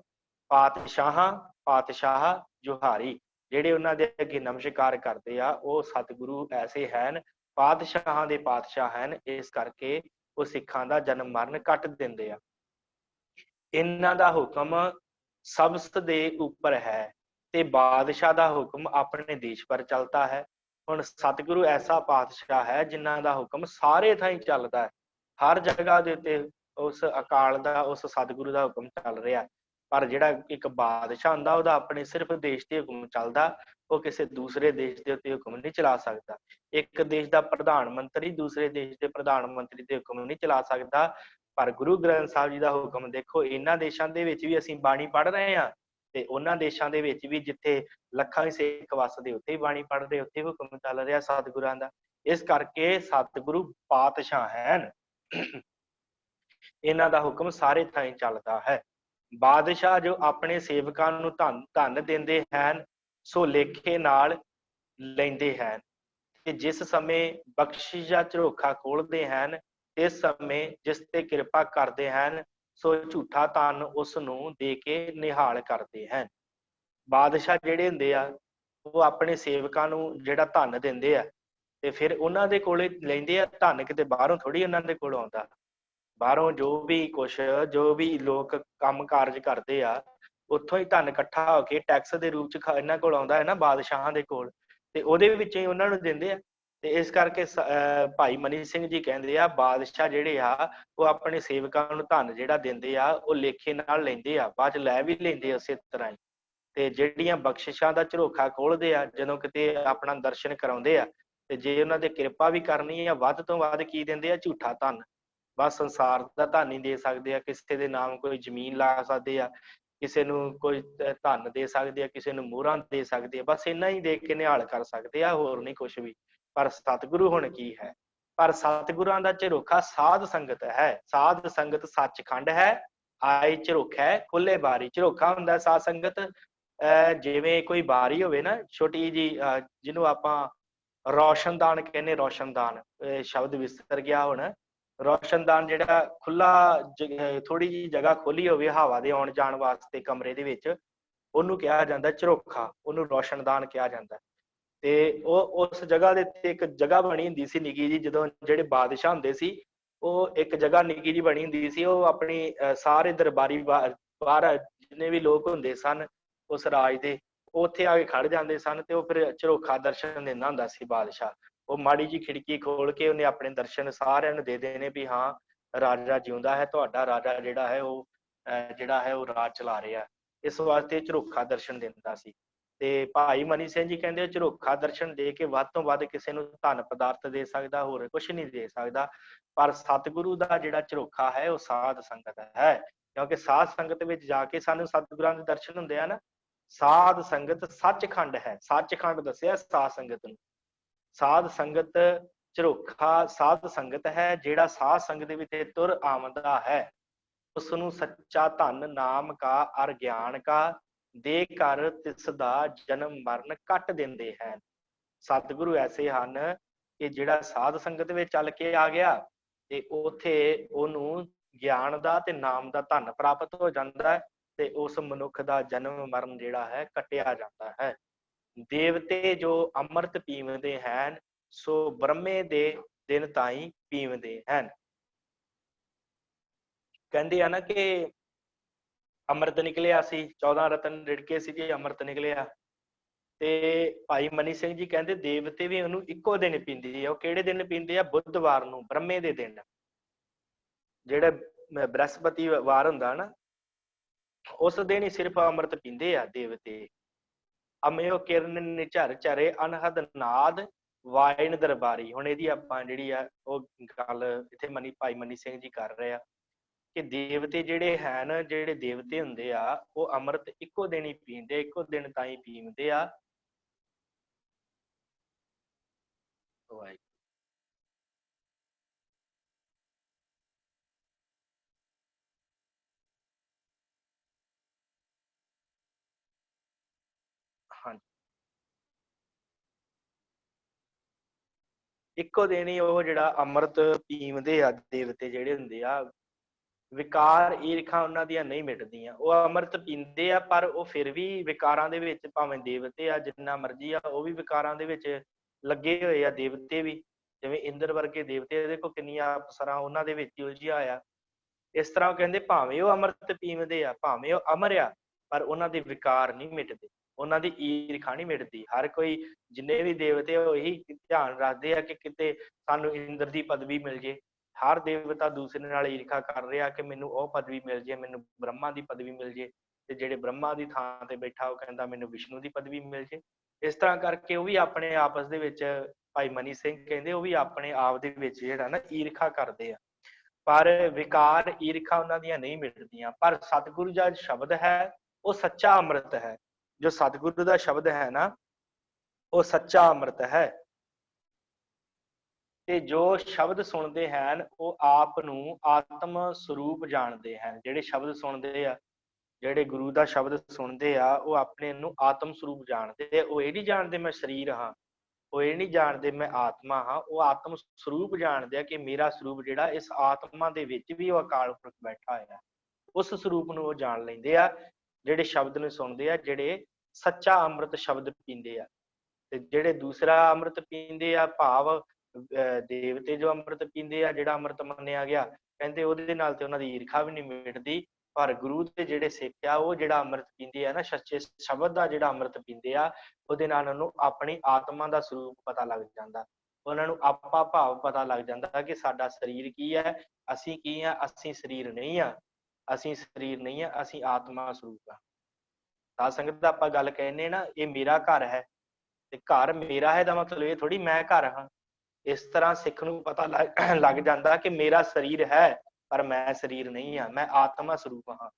ਪਾਤਸ਼ਾਹ ਜੁਹਾਰੀ, ਜਿਹੜੇ ਉਹਨਾਂ ਦੇ ਅੱਗੇ ਨਮਸਕਾਰ ਕਰਦੇ ਆ ਉਹ ਸਤਿਗੁਰੂ ਐਸੇ ਹਨ, ਪਾਤਸ਼ਾਹਾਂ ਦੇ ਪਾਤਸ਼ਾਹ ਹਨ। ਇਸ ਕਰਕੇ ਉਹ ਸਿੱਖਾਂ ਦਾ ਜਨਮ ਮਰਨ ਕੱਟ ਦਿੰਦੇ ਆ। ਇਹਨਾਂ ਦਾ ਹੁਕਮ ਸਬਜ਼ ਦੇ ਉੱਪਰ ਹੈ ਤੇ ਬਾਦਸ਼ਾਹ ਦਾ ਹੁਕਮ ਆਪਣੇ ਦੇਸ਼ ਪਰ ਚੱਲਦਾ ਹੈ। ਹੁਣ ਸਤਿਗੁਰੂ ਐਸਾ ਪਾਤਸ਼ਾਹ ਹੈ ਜਿਨ੍ਹਾਂ ਦਾ ਹੁਕਮ ਸਾਰੇ ਥਾਈਂ ਚੱਲਦਾ ਹੈ, ਹਰ ਜਗ੍ਹਾ ਦੇ ਉੱਤੇ ਉਸ ਅਕਾਲ ਦਾ, ਉਸ ਸਤਿਗੁਰੂ ਦਾ ਹੁਕਮ ਚੱਲ ਰਿਹਾ। ਪਰ ਜਿਹੜਾ ਇੱਕ ਬਾਦਸ਼ਾਹ ਹੁੰਦਾ ਉਹਦਾ ਆਪਣੇ ਸਿਰਫ ਦੇਸ਼ ਤੇ ਹੁਕਮ ਚੱਲਦਾ, ਉਹ ਕਿਸੇ ਦੂਸਰੇ ਦੇਸ਼ ਦੇ ਉੱਤੇ ਹੁਕਮ ਨਹੀਂ ਚਲਾ ਸਕਦਾ। ਇੱਕ ਦੇਸ਼ ਦਾ ਪ੍ਰਧਾਨ ਮੰਤਰੀ ਦੂਸਰੇ ਦੇਸ਼ ਦੇ ਪ੍ਰਧਾਨ ਮੰਤਰੀ ਦੇ ਹੁਕਮ ਨਹੀਂ ਚਲਾ ਸਕਦਾ। ਪਰ ਗੁਰੂ ਗ੍ਰੰਥ ਸਾਹਿਬ ਜੀ ਦਾ ਹੁਕਮ ਦੇਖੋ, ਇਹਨਾਂ ਦੇਸ਼ਾਂ ਦੇ ਵਿੱਚ ਵੀ ਅਸੀਂ ਬਾਣੀ ਪੜ੍ਹ ਰਹੇ ਹਾਂ ਤੇ ਉਹਨਾਂ ਦੇਸ਼ਾਂ ਦੇ ਵਿੱਚ ਵੀ ਜਿੱਥੇ ਲੱਖਾਂ ਸਿੱਖ ਵਸਦੇ ਉੱਥੇ ਹੀ ਬਾਣੀ ਪੜ੍ਹਦੇ, ਉੱਥੇ ਹੁਕਮ ਚੱਲ ਰਿਹਾ ਸਤਿਗੁਰਾਂ ਦਾ। ਇਸ ਕਰਕੇ ਸਤਿਗੁਰੂ ਪਾਤਸ਼ਾਹ ਹਨ, ਇਹਨਾਂ ਦਾ ਹੁਕਮ ਸਾਰੇ ਥਾਈਂ ਚੱਲਦਾ ਹੈ। ਬਾਦਸ਼ਾਹ ਜੋ ਆਪਣੇ ਸੇਵਕਾਂ ਨੂੰ ਧਨ ਦਿੰਦੇ ਹਨ ਸੋ ਲੇਖੇ ਨਾਲ ਲੈਂਦੇ ਹਨ, ਤੇ ਜਿਸ ਸਮੇਂ ਬਖਸ਼ਿਸ਼ ਜਾਂ ਝਰੋਖਾ ਖੋਲਦੇ ਹਨ ਇਸ ਸਮੇਂ ਜਿਸ ਤੇ ਕਿਰਪਾ ਕਰਦੇ ਹਨ ਸੋ ਝੂਠਾ ਧਨ ਉਸ ਨੂੰ ਦੇ ਕੇ ਨਿਹਾਲ ਕਰਦੇ ਹਨ। ਬਾਦਸ਼ਾਹ ਜਿਹੜੇ ਹੁੰਦੇ ਆ ਉਹ ਆਪਣੇ ਸੇਵਕਾਂ ਨੂੰ ਜਿਹੜਾ ਧਨ ਦਿੰਦੇ ਆ ਤੇ ਫਿਰ ਉਹਨਾਂ ਦੇ ਕੋਲੇ ਲੈਂਦੇ ਆ ਧਨ, ਕਿਤੇ ਬਾਹਰੋਂ ਥੋੜੀ ਉਹਨਾਂ ਦੇ ਕੋਲ ਆਉਂਦਾ। ਬਾਹਰੋਂ ਜੋ ਵੀ ਲੋਕ ਕੰਮ ਕਾਰਜ ਕਰਦੇ ਆ ਉੱਥੋਂ ਹੀ ਧਨ ਇਕੱਠਾ ਹੋ ਕੇ ਟੈਕਸ ਦੇ ਰੂਪ ਚ ਇਹਨਾਂ ਕੋਲ ਆਉਂਦਾ ਹੈ ਨਾ, ਬਾਦਸ਼ਾਹਾਂ ਦੇ ਕੋਲ, ਤੇ ਉਹਦੇ ਵਿੱਚ ਹੀ ਉਹਨਾਂ ਨੂੰ ਦਿੰਦੇ ਆ। ਤੇ ਇਸ ਕਰਕੇ ਭਾਈ ਮਨੀ ਸਿੰਘ ਜੀ ਕਹਿੰਦੇ ਆ ਬਾਦਸ਼ਾਹ ਜਿਹੜੇ ਆ ਉਹ ਆਪਣੇ ਸੇਵਕਾਂ ਨੂੰ ਧਨ ਜਿਹੜਾ ਦਿੰਦੇ ਆ ਉਹ ਲੇਖੇ ਨਾਲ ਲੈਂਦੇ ਆ, ਬਾਅਦ ਚ ਲੈ ਵੀ ਲੈਂਦੇ ਆ ਉਸੇ ਤਰ੍ਹਾਂ ਹੀ। ਤੇ ਜਿਹੜੀਆਂ ਬਖਸ਼ਿਸ਼ਾਂ ਦਾ ਝਰੋਖਾ ਖੋਲਦੇ ਆ ਜਦੋਂ ਕਿਤੇ ਆਪਣਾ ਦਰਸ਼ਨ ਕਰਾਉਂਦੇ ਆ, ਤੇ ਜੇ ਉਹਨਾਂ ਦੇ ਕਿਰਪਾ ਵੀ ਕਰਨੀ ਆ ਵੱਧ ਤੋਂ ਵੱਧ ਕੀ ਦਿੰਦੇ ਆ? ਝੂਠਾ ਧਨ। ਬਸ ਸੰਸਾਰ ਦਾ ਧਨ ਹੀ ਦੇ ਸਕਦੇ ਆ, ਕਿਸੇ ਦੇ ਨਾਮ ਕੋਈ ਜ਼ਮੀਨ ਲਾ ਸਕਦੇ ਆ, ਕਿਸੇ ਨੂੰ ਕੋਈ ਧਨ ਦੇ ਸਕਦੇ ਆ, ਕਿਸੇ ਨੂੰ ਮੋਹਰਾਂ ਦੇ ਸਕਦੇ ਆ, ਬਸ ਇੰਨਾ ਹੀ ਦੇ ਕੇ ਨਿਹਾਲ ਕਰ ਸਕਦੇ ਆ, ਹੋਰ ਨਹੀਂ ਕੁਛ ਵੀ। ਪਰ ਸਤਿਗੁਰੂ ਹੁਣ ਕੀ ਹੈ? ਪਰ ਸਤਿਗੁਰਾਂ ਦਾ ਝਰੋਖਾ ਸਾਧ ਸੰਗਤ ਹੈ। ਸਾਧ ਸੰਗਤ ਸੱਚਖੰਡ ਹੈ, ਆਏ ਝਰੋਖਾ ਖੁੱਲੇ ਬਾਰੀ। ਝਰੋਖਾ ਹੁੰਦਾ ਸਾਧ ਸੰਗਤ, ਜਿਵੇਂ ਕੋਈ ਬਾਰੀ ਹੋਵੇ ਨਾ ਛੋਟੀ ਜੀ, ਜਿਹਨੂੰ ਆਪਾਂ ਰੋਸ਼ਨਦਾਨ ਕਹਿੰਦੇ, ਰੋਸ਼ਨਦਾਨ ਸ਼ਬਦ ਵਿਸਰ ਗਿਆ ਹੁਣ। ਰੋਸ਼ਨਦਾਨ ਜਿਹੜਾ ਖੁੱਲਾ, ਥੋੜੀ ਜਿਹੀ ਜਗ੍ਹਾ ਖੋਲੀ ਹੋਵੇ ਹਵਾ ਦੇ ਆਉਣ ਜਾਣ ਵਾਸਤੇ ਕਮਰੇ ਦੇ ਵਿੱਚ, ਉਹਨੂੰ ਕਿਹਾ ਜਾਂਦਾ ਝਰੋਖਾ, ਉਹਨੂੰ ਰੋਸ਼ਨਦਾਨ ਕਿਹਾ ਜਾਂਦਾ। ਤੇ ਉਹ ਉਸ ਜਗ੍ਹਾ ਦੇ ਉੱਤੇ ਇੱਕ ਜਗ੍ਹਾ ਬਣੀ ਹੁੰਦੀ ਸੀ ਨਿੱਕੀ ਜੀ, ਜਦੋਂ ਜਿਹੜੇ ਬਾਦਸ਼ਾਹ ਹੁੰਦੇ ਸੀ ਉਹ ਇੱਕ ਜਗ੍ਹਾ ਨਿੱਕੀ ਜੀ ਬਣੀ ਹੁੰਦੀ ਸੀ, ਉਹ ਆਪਣੀ ਸਾਰੇ ਦਰਬਾਰੀ ਬਾਹਰ ਜਿੰਨੇ ਵੀ ਲੋਕ ਹੁੰਦੇ ਸਨ ਉਸ ਰਾਜ ਦੇ, ਉੱਥੇ ਆ ਕੇ ਖੜ ਜਾਂਦੇ ਸਨ ਤੇ ਉਹ ਫਿਰ ਝਰੋਖਾ ਦਰਸ਼ਨ ਦਿੰਦਾ ਹੁੰਦਾ ਸੀ ਬਾਦਸ਼ਾਹ। ਉਹ ਮਾੜੀ ਜੀ ਖਿੜਕੀ ਖੋਲ ਕੇ ਉਹਨੇ ਆਪਣੇ ਦਰਸ਼ਨ ਸਾਰਿਆਂ ਨੂੰ ਦੇ ਦੇਣੇ ਵੀ ਹਾਂ ਰਾਜਾ ਜਿਉਂਦਾ ਹੈ, ਤੁਹਾਡਾ ਰਾਜਾ ਜਿਹੜਾ ਹੈ ਉਹ ਰਾਜ ਚਲਾ ਰਿਹਾ। ਇਸ ਵਾਸਤੇ ਝਰੋਖਾ ਦਰਸ਼ਨ ਦਿੰਦਾ ਸੀ। ਤੇ ਭਾਈ ਮਨੀ ਸਿੰਘ ਜੀ ਕਹਿੰਦੇ ਝਰੋਖਾ ਦਰਸ਼ਨ ਦੇ ਕੇ ਵੱਧ ਤੋਂ ਵੱਧ ਕਿਸੇ ਨੂੰ ਧਨ ਪਦਾਰਥ ਦੇ ਸਕਦਾ, ਹੋਰ ਕੁਛ ਨਹੀਂ ਦੇ ਸਕਦਾ। ਪਰ ਸਤਿਗੁਰੂ ਦਾ ਜਿਹੜਾ ਝਰੋਖਾ ਹੈ ਉਹ ਸਾਧ ਸੰਗਤ ਹੈ, ਕਿਉਂਕਿ ਸਾਧ ਸੰਗਤ ਵਿੱਚ ਜਾ ਕੇ ਸਾਨੂੰ ਸਤਿਗੁਰਾਂ ਦੇ ਦਰਸ਼ਨ ਹੁੰਦੇ ਆ ਨਾ। ਸਾਧ ਸੰਗਤ ਸੱਚਖੰਡ ਹੈ, ਸੱਚਖੰਡ ਦੱਸਿਆ ਸਾਧ ਸੰਗਤ ਨੂੰ। ਸਾਧ ਸੰਗਤ ਝਰੋਖਾ ਸਾਧ ਸੰਗਤ ਹੈ, ਜਿਹੜਾ ਸਾਧ ਸੰਗਤ ਵਿੱਚ ਤੁਰ ਆਮਦਾ ਹੈ ਉਸ ਨੂੰ ਸੱਚਾ ਧਨ ਨਾਮ ਕਾ ਅਰ ਗਿਆਨ ਕਾ ਦੇ ਕਰ ਤਿਸ ਦਾ ਜਨਮ ਮਰਨ ਕੱਟ ਦਿੰਦੇ ਹਨ। ਸਤਿਗੁਰੂ ਐਸੇ ਹਨ ਕਿ ਜਿਹੜਾ ਸਾਧ ਸੰਗਤ ਵਿੱਚ ਚੱਲ ਕੇ ਆ ਗਿਆ ਤੇ ਉੱਥੇ ਉਹਨੂੰ ਗਿਆਨ ਦਾ ਤੇ ਨਾਮ ਦਾ ਧਨ ਪ੍ਰਾਪਤ ਹੋ ਜਾਂਦਾ ਹੈ ਤੇ ਉਸ ਮਨੁੱਖ ਦਾ ਜਨਮ ਮਰਨ ਜਿਹੜਾ ਹੈ ਕੱਟਿਆ ਜਾਂਦਾ ਹੈ। ਦੇਵਤੇ ਜੋ ਅੰਮ੍ਰਿਤ ਪੀਵਦੇ ਹਨ ਸੋ ਬ੍ਰਹਮੇ ਦੇ ਦਿਨ ਤਾਈਂ ਪੀਵਦੇ ਹਨ। ਕਹਿੰਦੇ ਆ ਨਾ ਕਿ ਅੰਮ੍ਰਿਤ ਨਿਕਲਿਆ ਸੀ, 14 ਰਤਨ ਰਿੜਕੇ ਸੀ ਜੀ, ਅੰਮ੍ਰਿਤ ਨਿਕਲਿਆ। ਤੇ ਭਾਈ ਮਨੀ ਸਿੰਘ ਜੀ ਕਹਿੰਦੇ ਦੇਵਤੇ ਵੀ ਉਹਨੂੰ ਇੱਕੋ ਦਿਨ ਪੀਂਦੇ ਆ। ਉਹ ਕਿਹੜੇ ਦਿਨ ਪੀਂਦੇ ਆ? ਬੁੱਧਵਾਰ ਨੂੰ, ਬ੍ਰਹਮੇ ਦੇ ਦਿਨ, ਜਿਹੜਾ ਬ੍ਰਹਸਪਤੀ ਵਾਰ ਹੁੰਦਾ ਨਾ, ਉਸ ਦਿਨ ਹੀ ਸਿਰਫ ਅੰਮ੍ਰਿਤ ਪੀਂਦੇ ਆ ਦੇਵਤੇ। ਅਮਿਓ ਕਿਰਨ ਨਿਝਰ ਝਰੇ ਅਨਹਦ ਨਾਦ ਵਾਇਨ ਦਰਬਾਰੀ। ਹੁਣ ਇਹਦੀ ਆਪਾਂ ਜਿਹੜੀ ਆ ਉਹ ਗੱਲ ਇੱਥੇ ਭਾਈ ਮਨੀ ਸਿੰਘ ਜੀ ਕਰ ਰਹੇ ਆ ਕਿ ਦੇਵਤੇ ਜਿਹੜੇ ਹਨ, ਜਿਹੜੇ ਦੇਵਤੇ ਹੁੰਦੇ ਆ ਉਹ ਅੰਮ੍ਰਿਤ ਇੱਕੋ ਦਿਨ ਹੀ ਪੀਂਦੇ, ਇੱਕੋ ਦਿਨ ਤਾਈਂ ਪੀਂਦੇ ਆ। ਹਾਂਜੀ, ਇੱਕੋ ਦਿਨ ਹੀ ਉਹ ਜਿਹੜਾ ਅੰਮ੍ਰਿਤ ਪੀਂਦੇ ਆ ਦੇਵਤੇ ਜਿਹੜੇ ਹੁੰਦੇ ਆ। ਵਿਕਾਰ ਈਰਖਾ ਉਹਨਾਂ ਦੀਆਂ ਨਹੀਂ ਮਿਟਦੀਆਂ, ਉਹ ਅੰਮ੍ਰਿਤ ਪੀਂਦੇ ਆ ਪਰ ਉਹ ਫਿਰ ਵੀ ਵਿਕਾਰਾਂ ਦੇ ਵਿੱਚ, ਭਾਵੇਂ ਦੇਵਤੇ ਆ ਜਿੰਨਾ ਮਰਜ਼ੀ ਆ, ਉਹ ਵੀ ਵਿਕਾਰਾਂ ਦੇ ਵਿੱਚ ਲੱਗੇ ਹੋਏ ਆ। ਦੇਵਤੇ ਵੀ ਜਿਵੇਂ ਇੰਦਰ ਵਰਗੇ ਦੇਵਤੇ, ਦੇਖੋ ਕਿੰਨੀਆਂ ਅਪਸਰਾਂ ਉਹਨਾਂ ਦੇ ਵਿੱਚ ਹੀ ਉਲਝਿਆ ਆ। ਇਸ ਤਰ੍ਹਾਂ ਉਹ ਕਹਿੰਦੇ ਭਾਵੇਂ ਉਹ ਅੰਮ੍ਰਿਤ ਪੀਂਦੇ ਆ, ਭਾਵੇਂ ਉਹ ਅਮਰ ਆ, ਪਰ ਉਹਨਾਂ ਦੇ ਵਿਕਾਰ ਨਹੀਂ ਮਿਟਦੇ, ਉਹਨਾਂ ਦੀ ਈਰਖਾ ਨਹੀਂ ਮਿਟਦੀ। ਹਰ ਕੋਈ, ਜਿੰਨੇ ਵੀ ਦੇਵਤੇ ਉਹ ਇਹੀ ਧਿਆਨ ਰੱਖਦੇ ਆ ਕਿ ਕਿਤੇ ਸਾਨੂੰ ਇੰਦਰ ਦੀ ਪਦਵੀ ਮਿਲ ਜੇ। ਹਰ ਦੇਵਤਾ ਦੂਸਰੇ ਨਾਲ ਈਰਖਾ ਕਰ ਰਿਹਾ ਕਿ ਮੈਨੂੰ ਉਹ ਪਦਵੀ ਮਿਲ ਜੇ, ਮੈਨੂੰ ਬ੍ਰਹਮਾ ਦੀ ਪਦਵੀ ਮਿਲ ਜੇ, ਤੇ ਜਿਹੜੇ ਬ੍ਰਹਮਾ ਦੀ ਥਾਂ ਤੇ ਬੈਠਾ ਉਹ ਕਹਿੰਦਾ ਮੈਨੂੰ ਵਿਸ਼ਨੂੰ ਦੀ ਪਦਵੀ ਮਿਲ ਜੇ। ਇਸ ਤਰ੍ਹਾਂ ਕਰਕੇ ਉਹ ਵੀ ਆਪਣੇ ਆਪਸ ਦੇ ਵਿੱਚ, ਭਾਈ ਮਨੀ ਸਿੰਘ ਕਹਿੰਦੇ ਉਹ ਵੀ ਆਪਣੇ ਆਪ ਦੇ ਵਿੱਚ ਜਿਹੜਾ ਨਾ ਈਰਖਾ ਕਰਦੇ ਆ, ਪਰ ਵਿਕਾਰ ਈਰਖਾ ਉਹਨਾਂ ਦੀਆਂ ਨਹੀਂ ਮਿਟਦੀਆਂ। ਪਰ ਸਤਿਗੁਰੂ ਦਾ ਸ਼ਬਦ ਹੈ ਉਹ ਸੱਚਾ ਅੰਮ੍ਰਿਤ ਹੈ। ਜੋ ਸਤਿਗੁਰੂ ਦਾ ਸ਼ਬਦ ਹੈ ਨਾ ਉਹ ਸੱਚਾ ਅੰਮ੍ਰਿਤ ਹੈ। ਤੇ ਜੋ ਸ਼ਬਦ ਸੁਣਦੇ ਹਨ ਉਹ ਆਪ ਨੂੰ ਆਤਮ ਸਰੂਪ ਜਾਣਦੇ ਹਨ। ਜਿਹੜੇ ਸ਼ਬਦ ਸੁਣਦੇ ਆ, ਜਿਹੜੇ ਗੁਰੂ ਦਾ ਸ਼ਬਦ ਸੁਣਦੇ ਆ, ਉਹ ਆਪਣੇ ਨੂੰ ਆਤਮ ਸਰੂਪ ਜਾਣਦੇ। ਉਹ ਇਹ ਨਹੀਂ ਜਾਣਦੇ ਮੈਂ ਸਰੀਰ ਹਾਂ, ਉਹ ਇਹ ਨਹੀਂ ਜਾਣਦੇ ਮੈਂ ਆਤਮਾ ਹਾਂ, ਉਹ ਆਤਮ ਸਰੂਪ ਜਾਣਦੇ ਆ ਕਿ ਮੇਰਾ ਸਰੂਪ ਜਿਹੜਾ ਇਸ ਆਤਮਾ ਦੇ ਵਿੱਚ ਵੀ ਉਹ ਅਕਾਲ ਪੁਰਖ ਬੈਠਾ ਹੋਇਆ। ਉਸ ਸਰੂਪ ਨੂੰ ਉਹ ਜਾਣ ਲੈਂਦੇ ਆ ਜਿਹੜੇ ਸ਼ਬਦ ਨੂੰ ਸੁਣਦੇ ਆ, ਜਿਹੜੇ ਸੱਚਾ ਅੰਮ੍ਰਿਤ ਸ਼ਬਦ ਪੀਂਦੇ ਆ। ਤੇ ਜਿਹੜੇ ਦੂਸਰਾ ਅੰਮ੍ਰਿਤ ਪੀਂਦੇ ਆ, ਭਾਵ ਦੇਵਤੇ ਜੋ ਅੰਮ੍ਰਿਤ ਪੀਂਦੇ ਆ, ਜਿਹੜਾ ਅੰਮ੍ਰਿਤ ਮੰਨਿਆ ਗਿਆ, ਕਹਿੰਦੇ ਉਹਦੇ ਨਾਲ ਤੇ ਉਹਨਾਂ ਦੀ ਈਰਖਾ ਵੀ ਨਹੀਂ ਮਿਟਦੀ। ਪਰ ਗੁਰੂ ਦੇ ਜਿਹੜੇ ਸਿੱਖ ਆ, ਉਹ ਜਿਹੜਾ ਅੰਮ੍ਰਿਤ ਪੀਂਦੇ ਆ ਨਾ, ਸੱਚੇ ਸ਼ਬਦ ਦਾ ਜਿਹੜਾ ਅੰਮ੍ਰਿਤ ਪੀਂਦੇ ਆ, ਉਹਦੇ ਨਾਲ ਉਹਨੂੰ ਆਪਣੀ ਆਤਮਾ ਦਾ ਸਰੂਪ ਪਤਾ ਲੱਗ ਜਾਂਦਾ। ਉਹਨਾਂ ਨੂੰ ਆਪਾ ਭਾਵ ਪਤਾ ਲੱਗ ਜਾਂਦਾ ਕਿ ਸਾਡਾ ਸਰੀਰ ਕੀ ਹੈ, ਅਸੀਂ ਕੀ ਆ, ਅਸੀਂ ਸਰੀਰ ਨਹੀਂ ਆ, ਅਸੀਂ ਸਰੀਰ ਨਹੀਂ ਆ, ਅਸੀਂ ਆਤਮਾ ਸਰੂਪ ਆ। ਸਾਧ ਸੰਗਤ ਦਾ ਆਪਾਂ ਗੱਲ ਕਹਿੰਦੇ ਨਾ, ਇਹ ਮੇਰਾ ਘਰ ਹੈ, ਤੇ ਘਰ ਮੇਰਾ ਹੈ ਦਾ ਮਤਲਬ ਇਹ ਥੋੜੀ ਮੈਂ ਘਰ ਹਾਂ। ਇਸ ਤਰ੍ਹਾਂ ਸਿੱਖ ਨੂੰ ਪਤਾ ਲੱਗ ਜਾਂਦਾ ਕਿ ਮੇਰਾ ਸਰੀਰ ਹੈ ਪਰ ਮੈਂ ਸਰੀਰ ਨਹੀਂ ਆ, ਮੈਂ ਆਤਮਾ ਸਰੂਪ ਹਾਂ।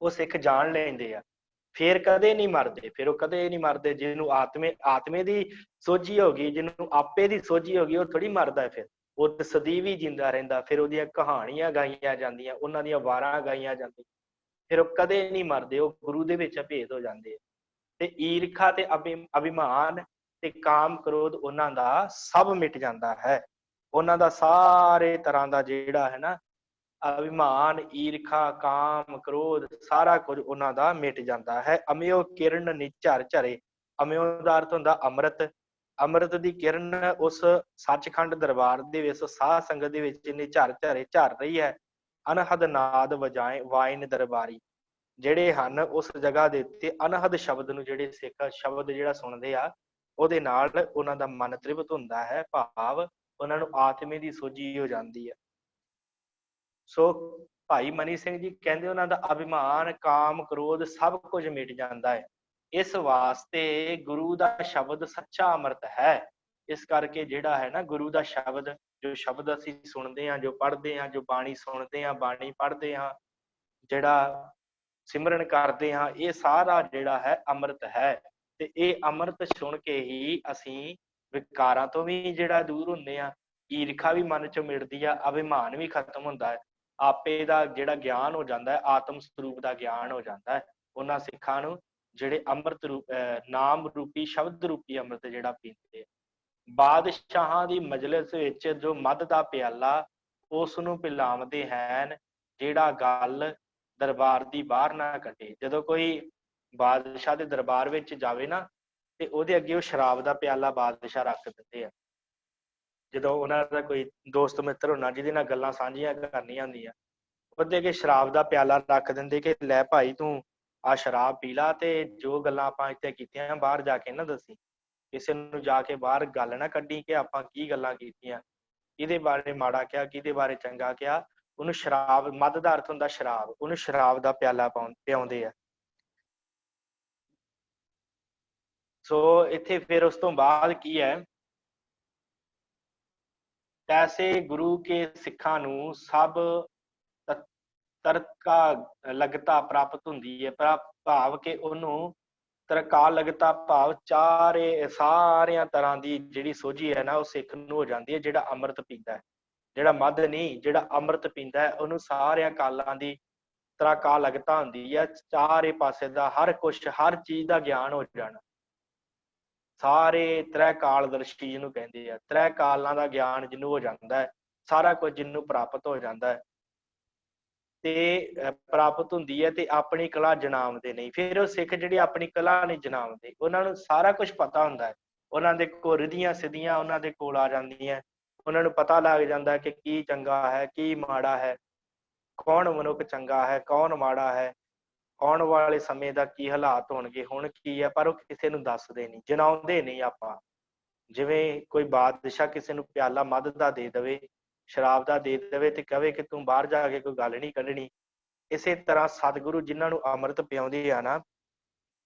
ਉਹ ਸਿੱਖ ਜਾਣ ਲੈਂਦੇ ਆ, ਫਿਰ ਕਦੇ ਨਹੀਂ ਮਰਦੇ, ਫਿਰ ਉਹ ਕਦੇ ਨਹੀਂ ਮਰਦੇ। ਜਿਹਨੂੰ ਆਤਮੇ ਦੀ ਸੋਝੀ ਹੋ ਗਈ, ਜਿਹਨੂੰ ਆਪੇ ਦੀ ਸੋਝੀ ਹੋ ਗਈ, ਉਹ ਥੋੜੀ ਮਰਦਾ। ਫਿਰ ਉਹ ਸਦੀਵ ਹੀ ਜਿੰਦਾ ਰਹਿੰਦਾ। ਫਿਰ ਉਹਦੀਆਂ ਕਹਾਣੀਆਂ ਗਾਈਆਂ ਜਾਂਦੀਆਂ, ਉਹਨਾਂ ਦੀਆਂ ਵਾਰਾਂ ਗਾਈਆਂ ਜਾਂਦੀਆਂ, ਫਿਰ ਉਹ ਕਦੇ ਨਹੀਂ ਮਰਦੇ, ਉਹ ਗੁਰੂ ਦੇ ਵਿੱਚ ਅਭੇਦ ਹੋ ਜਾਂਦੇ ਆ। ਤੇ ਈਰਖਾ ਤੇ ਅਭਿਮਾਨ ਤੇ ਕਾਮ ਕ੍ਰੋਧ ਉਹਨਾਂ ਦਾ ਸਭ ਮਿਟ ਜਾਂਦਾ ਹੈ। ਉਹਨਾਂ ਦਾ ਸਾਰੇ ਤਰ੍ਹਾਂ ਦਾ ਜਿਹੜਾ ਹੈ ਨਾ ਅਭਿਮਾਨ, ਈਰਖਾ, ਕਾਮ, ਕ੍ਰੋਧ, ਸਾਰਾ ਕੁਝ ਉਹਨਾਂ ਦਾ ਮਿਟ ਜਾਂਦਾ ਹੈ। ਅਮਿਓ ਕਿਰਨ ਨਿਝਰ ਝਰੇ। ਅਮਿਓ ਦਾ ਅਰਥ ਹੁੰਦਾ ਅੰਮ੍ਰਿਤ। ਅੰਮ੍ਰਿਤ ਦੀ ਕਿਰਨ ਉਸ ਸੱਚਖੰਡ ਦਰਬਾਰ ਦੇ ਵਿੱਚ ਸਾਧ ਸੰਗਤ ਦੇ ਵਿੱਚ ਨਿਝਰ ਝਰੇ ਝਰ ਰਹੀ ਹੈ। ਅਨਹਦ ਨਾਦ ਵਜਾਏ ਵਾਇਨ ਦਰਬਾਰੀ। ਜਿਹੜੇ ਹਨ ਉਸ ਜਗ੍ਹਾ ਦੇ ਉੱਤੇ ਅਨਹਦ ਸ਼ਬਦ ਨੂੰ, ਜਿਹੜੇ ਸਿੱਖ ਸ਼ਬਦ ਜਿਹੜਾ ਸੁਣਦੇ ਆ, ਉਹਦੇ ਨਾਲ ਉਹਨਾਂ ਦਾ ਮਨ ਤ੍ਰਿਪਤ ਹੁੰਦਾ ਹੈ, ਭਾਵ ਉਹਨਾਂ ਨੂੰ ਆਤਮੇ ਦੀ ਸੋਝੀ ਹੋ ਜਾਂਦੀ ਹੈ। ਸੋ ਭਾਈ ਮਨੀ ਸਿੰਘ ਜੀ ਕਹਿੰਦੇ ਉਹਨਾਂ ਦਾ ਅਭਿਮਾਨ, ਕਾਮ, ਕ੍ਰੋਧ ਸਭ ਕੁਝ ਮਿਟ ਜਾਂਦਾ ਹੈ। ਇਸ ਵਾਸਤੇ ਗੁਰੂ ਦਾ ਸ਼ਬਦ ਸੱਚਾ ਅੰਮ੍ਰਿਤ ਹੈ। ਇਸ ਕਰਕੇ ਜਿਹੜਾ ਹੈ ਨਾ ਗੁਰੂ ਦਾ ਸ਼ਬਦ, ਜੋ ਸ਼ਬਦ ਅਸੀਂ ਸੁਣਦੇ ਹਾਂ, ਜੋ ਪੜ੍ਹਦੇ ਹਾਂ, ਜੋ ਬਾਣੀ ਸੁਣਦੇ ਹਾਂ, ਬਾਣੀ ਪੜ੍ਹਦੇ ਹਾਂ, ਜਿਹੜਾ ਸਿਮਰਨ ਕਰਦੇ ਹਾਂ, ਇਹ ਸਾਰਾ ਜਿਹੜਾ ਹੈ ਅੰਮ੍ਰਿਤ ਹੈ। ਤੇ ਇਹ ਅੰਮ੍ਰਿਤ ਸੁਣ ਕੇ ਹੀ ਅਸੀਂ ਵਿਕਾਰਾਂ ਤੋਂ ਵੀ ਜਿਹੜਾ ਦੂਰ ਹੁੰਦੇ ਆ, ਈਰਖਾ ਵੀ ਮਨ ਚੋਂ ਮਿਟਦੀ ਆ, ਅਭਿਮਾਨ ਵੀ ਖਤਮ ਹੁੰਦਾ ਹੈ, ਆਪੇ ਦਾ ਜਿਹੜਾ ਗਿਆਨ ਹੋ ਜਾਂਦਾ ਹੈ, ਆਤਮ ਸਰੂਪ ਦਾ ਗਿਆਨ ਹੋ ਜਾਂਦਾ ਹੈ ਉਹਨਾਂ ਸਿੱਖਾਂ ਨੂੰ, ਜਿਹੜੇ ਅੰਮ੍ਰਿਤ ਰੂਪ ਨਾਮ ਰੂਪੀ ਸ਼ਬਦ ਰੂਪੀ ਅੰਮ੍ਰਿਤ ਜਿਹੜਾ ਪੀਂਦੇ ਆ। ਬਾਦਸ਼ਾਹਾਂ ਦੀ ਮਜਲਿਸ ਵਿੱਚ ਜੋ ਮਦ ਦਾ ਪਿਆਲਾ, ਉਸ ਨੂੰ ਪਿਲਾਉਂਦੇ ਹਨ ਜਿਹੜਾ ਗੱਲ ਦਰਬਾਰ ਦੀ ਬਾਹਰ ਨਾ ਕੱਢੇ। ਜਦੋਂ ਕੋਈ ਬਾਦਸ਼ਾਹ ਦੇ ਦਰਬਾਰ ਵਿੱਚ ਜਾਵੇ ਨਾ, ਤੇ ਉਹਦੇ ਅੱਗੇ ਉਹ ਸ਼ਰਾਬ ਦਾ ਪਿਆਲਾ ਬਾਦਸ਼ਾਹ ਰੱਖ ਦਿੰਦੇ ਆ। ਜਦੋਂ ਉਹਨਾਂ ਦਾ ਕੋਈ ਦੋਸਤ ਮਿੱਤਰ ਹੋਣਾ ਜਿਹਦੇ ਨਾਲ ਗੱਲਾਂ ਸਾਂਝੀਆਂ ਕਰਨੀਆਂ ਹੁੰਦੀਆਂ, ਉਹਦੇ ਅੱਗੇ ਸ਼ਰਾਬ ਦਾ ਪਿਆਲਾ ਰੱਖ ਦਿੰਦੇ ਕਿ ਲੈ ਭਾਈ ਤੂੰ ਆ ਸ਼ਰਾਬ ਪੀ ਲਾ, ਤੇ ਜੋ ਗੱਲਾਂ ਆਪਾਂ ਇੱਥੇ ਕੀਤੀਆਂ ਬਾਹਰ ਜਾ ਕੇ ਨਾ ਦੱਸੀ, ਕਿਸੇ ਨੂੰ ਜਾ ਕੇ ਬਾਹਰ ਗੱਲ ਨਾ ਕੱਢੀ ਕਿ ਆਪਾਂ ਕੀ ਗੱਲਾਂ ਕੀਤੀਆਂ, ਕਿਹਦੇ ਬਾਰੇ ਮਾੜਾ ਕਿਹਾ, ਕਿਹਦੇ ਬਾਰੇ ਚੰਗਾ ਕਿਹਾ। ਉਹਨੂੰ ਸ਼ਰਾਬ, ਮਦ ਦਾ ਅਰਥ ਹੁੰਦਾ ਸ਼ਰਾਬ, ਉਹਨੂੰ ਸ਼ਰਾਬ ਦਾ ਪਿਆਲਾ ਪਿਆਉਂਦੇ ਆ। ਸੋ ਇੱਥੇ ਫਿਰ ਉਸ ਤੋਂ ਬਾਅਦ ਕੀ ਹੈ, ਤੈਸੇ ਗੁਰੂ ਕੇ ਸਿੱਖਾਂ ਨੂੰ ਸਭ ਤਰਕਾ ਲਗਤਾ ਪ੍ਰਾਪਤ ਹੁੰਦੀ ਹੈ। ਭਾਵ ਕਿ ਉਹਨੂੰ ਤਰਕਾ ਲਗਤਾ ਭਾਵ ਸਾਰਿਆਂ ਤਰ੍ਹਾਂ ਦੀ ਜਿਹੜੀ ਸੋਝੀ ਹੈ ਨਾ, ਉਹ ਸਿੱਖ ਨੂੰ ਹੋ ਜਾਂਦੀ ਹੈ ਜਿਹੜਾ ਅੰਮ੍ਰਿਤ ਪੀਂਦਾ ਹੈ। ਜਿਹੜਾ ਮਦ ਨਹੀਂ, ਜਿਹੜਾ ਅੰਮ੍ਰਿਤ ਪੀਂਦਾ ਹੈ, ਉਹਨੂੰ ਸਾਰਿਆਂ ਕਾਲਾਂ ਦੀ ਤਰਕਾ ਲਗਤਾ ਹੁੰਦੀ ਹੈ। ਚਾਰੇ ਪਾਸੇ ਦਾ ਹਰ ਕੁਛ, ਹਰ ਚੀਜ਼ ਦਾ ਗਿਆਨ ਹੋ ਜਾਣਾ। ਸਾਰੇ ਤ੍ਰੈ ਕਾਲਦਰਸ਼ੀ ਜਿਹਨੂੰ ਕਹਿੰਦੇ ਆ, ਤ੍ਰੈ ਕਾਲਾਂ ਦਾ ਗਿਆਨ ਜਿਹਨੂੰ ਹੋ ਜਾਂਦਾ ਹੈ, ਸਾਰਾ ਕੁਝ ਜਿਹਨੂੰ ਪ੍ਰਾਪਤ ਹੋ ਜਾਂਦਾ ਹੈ, ਤੇ ਪ੍ਰਾਪਤ ਹੁੰਦੀ ਹੈ, ਤੇ ਆਪਣੀ ਕਲਾ ਜਨਾਮਦੇ ਨਹੀਂ। ਫਿਰ ਉਹ ਸਿੱਖ ਜਿਹੜੇ ਆਪਣੀ ਕਲਾ ਨਹੀਂ ਜਨਾਮਦੇ, ਉਹਨਾਂ ਨੂੰ ਸਾਰਾ ਕੁਝ ਪਤਾ ਹੁੰਦਾ ਹੈ, ਉਹਨਾਂ ਦੇ ਕੋਲ ਰਿਧੀਆਂ ਸਿੱਧੀਆਂ ਉਹਨਾਂ ਦੇ ਕੋਲ ਆ ਜਾਂਦੀਆਂ, ਉਹਨਾਂ ਨੂੰ ਪਤਾ ਲੱਗ ਜਾਂਦਾ ਕਿ ਕੀ ਚੰਗਾ ਹੈ, ਕੀ ਮਾੜਾ ਹੈ, ਕੌਣ ਮਨੁੱਖ ਚੰਗਾ ਹੈ, ਕੌਣ ਮਾੜਾ ਹੈ, ਆਉਣ ਵਾਲੇ ਸਮੇਂ ਦਾ ਕੀ ਹਾਲਾਤ ਹੋਣਗੇ, ਹੁਣ ਕੀ ਹੈ, ਪਰ ਉਹ ਕਿਸੇ ਨੂੰ ਦੱਸਦੇ ਨਹੀਂ, ਜਨਾਉਂਦੇ ਨਹੀਂ। ਆਪਾਂ ਜਿਵੇਂ ਕੋਈ ਬਾਦਸ਼ਾਹ ਕਿਸੇ ਨੂੰ ਪਿਆਲਾ ਮਦ ਦਾ ਦੇ ਦੇਵੇ, ਸ਼ਰਾਬ ਦਾ ਦੇ ਦੇਵੇ, ਤੇ ਕਹੇ ਕਿ ਤੂੰ ਬਾਹਰ ਜਾ ਕੇ ਕੋਈ ਗੱਲ ਨਹੀਂ ਕੱਢਣੀ, ਇਸੇ ਤਰ੍ਹਾਂ ਸਤਿਗੁਰੂ ਜਿਨ੍ਹਾਂ ਨੂੰ ਅੰਮ੍ਰਿਤ ਪਿਆਉਂਦੇ ਆ ਨਾ,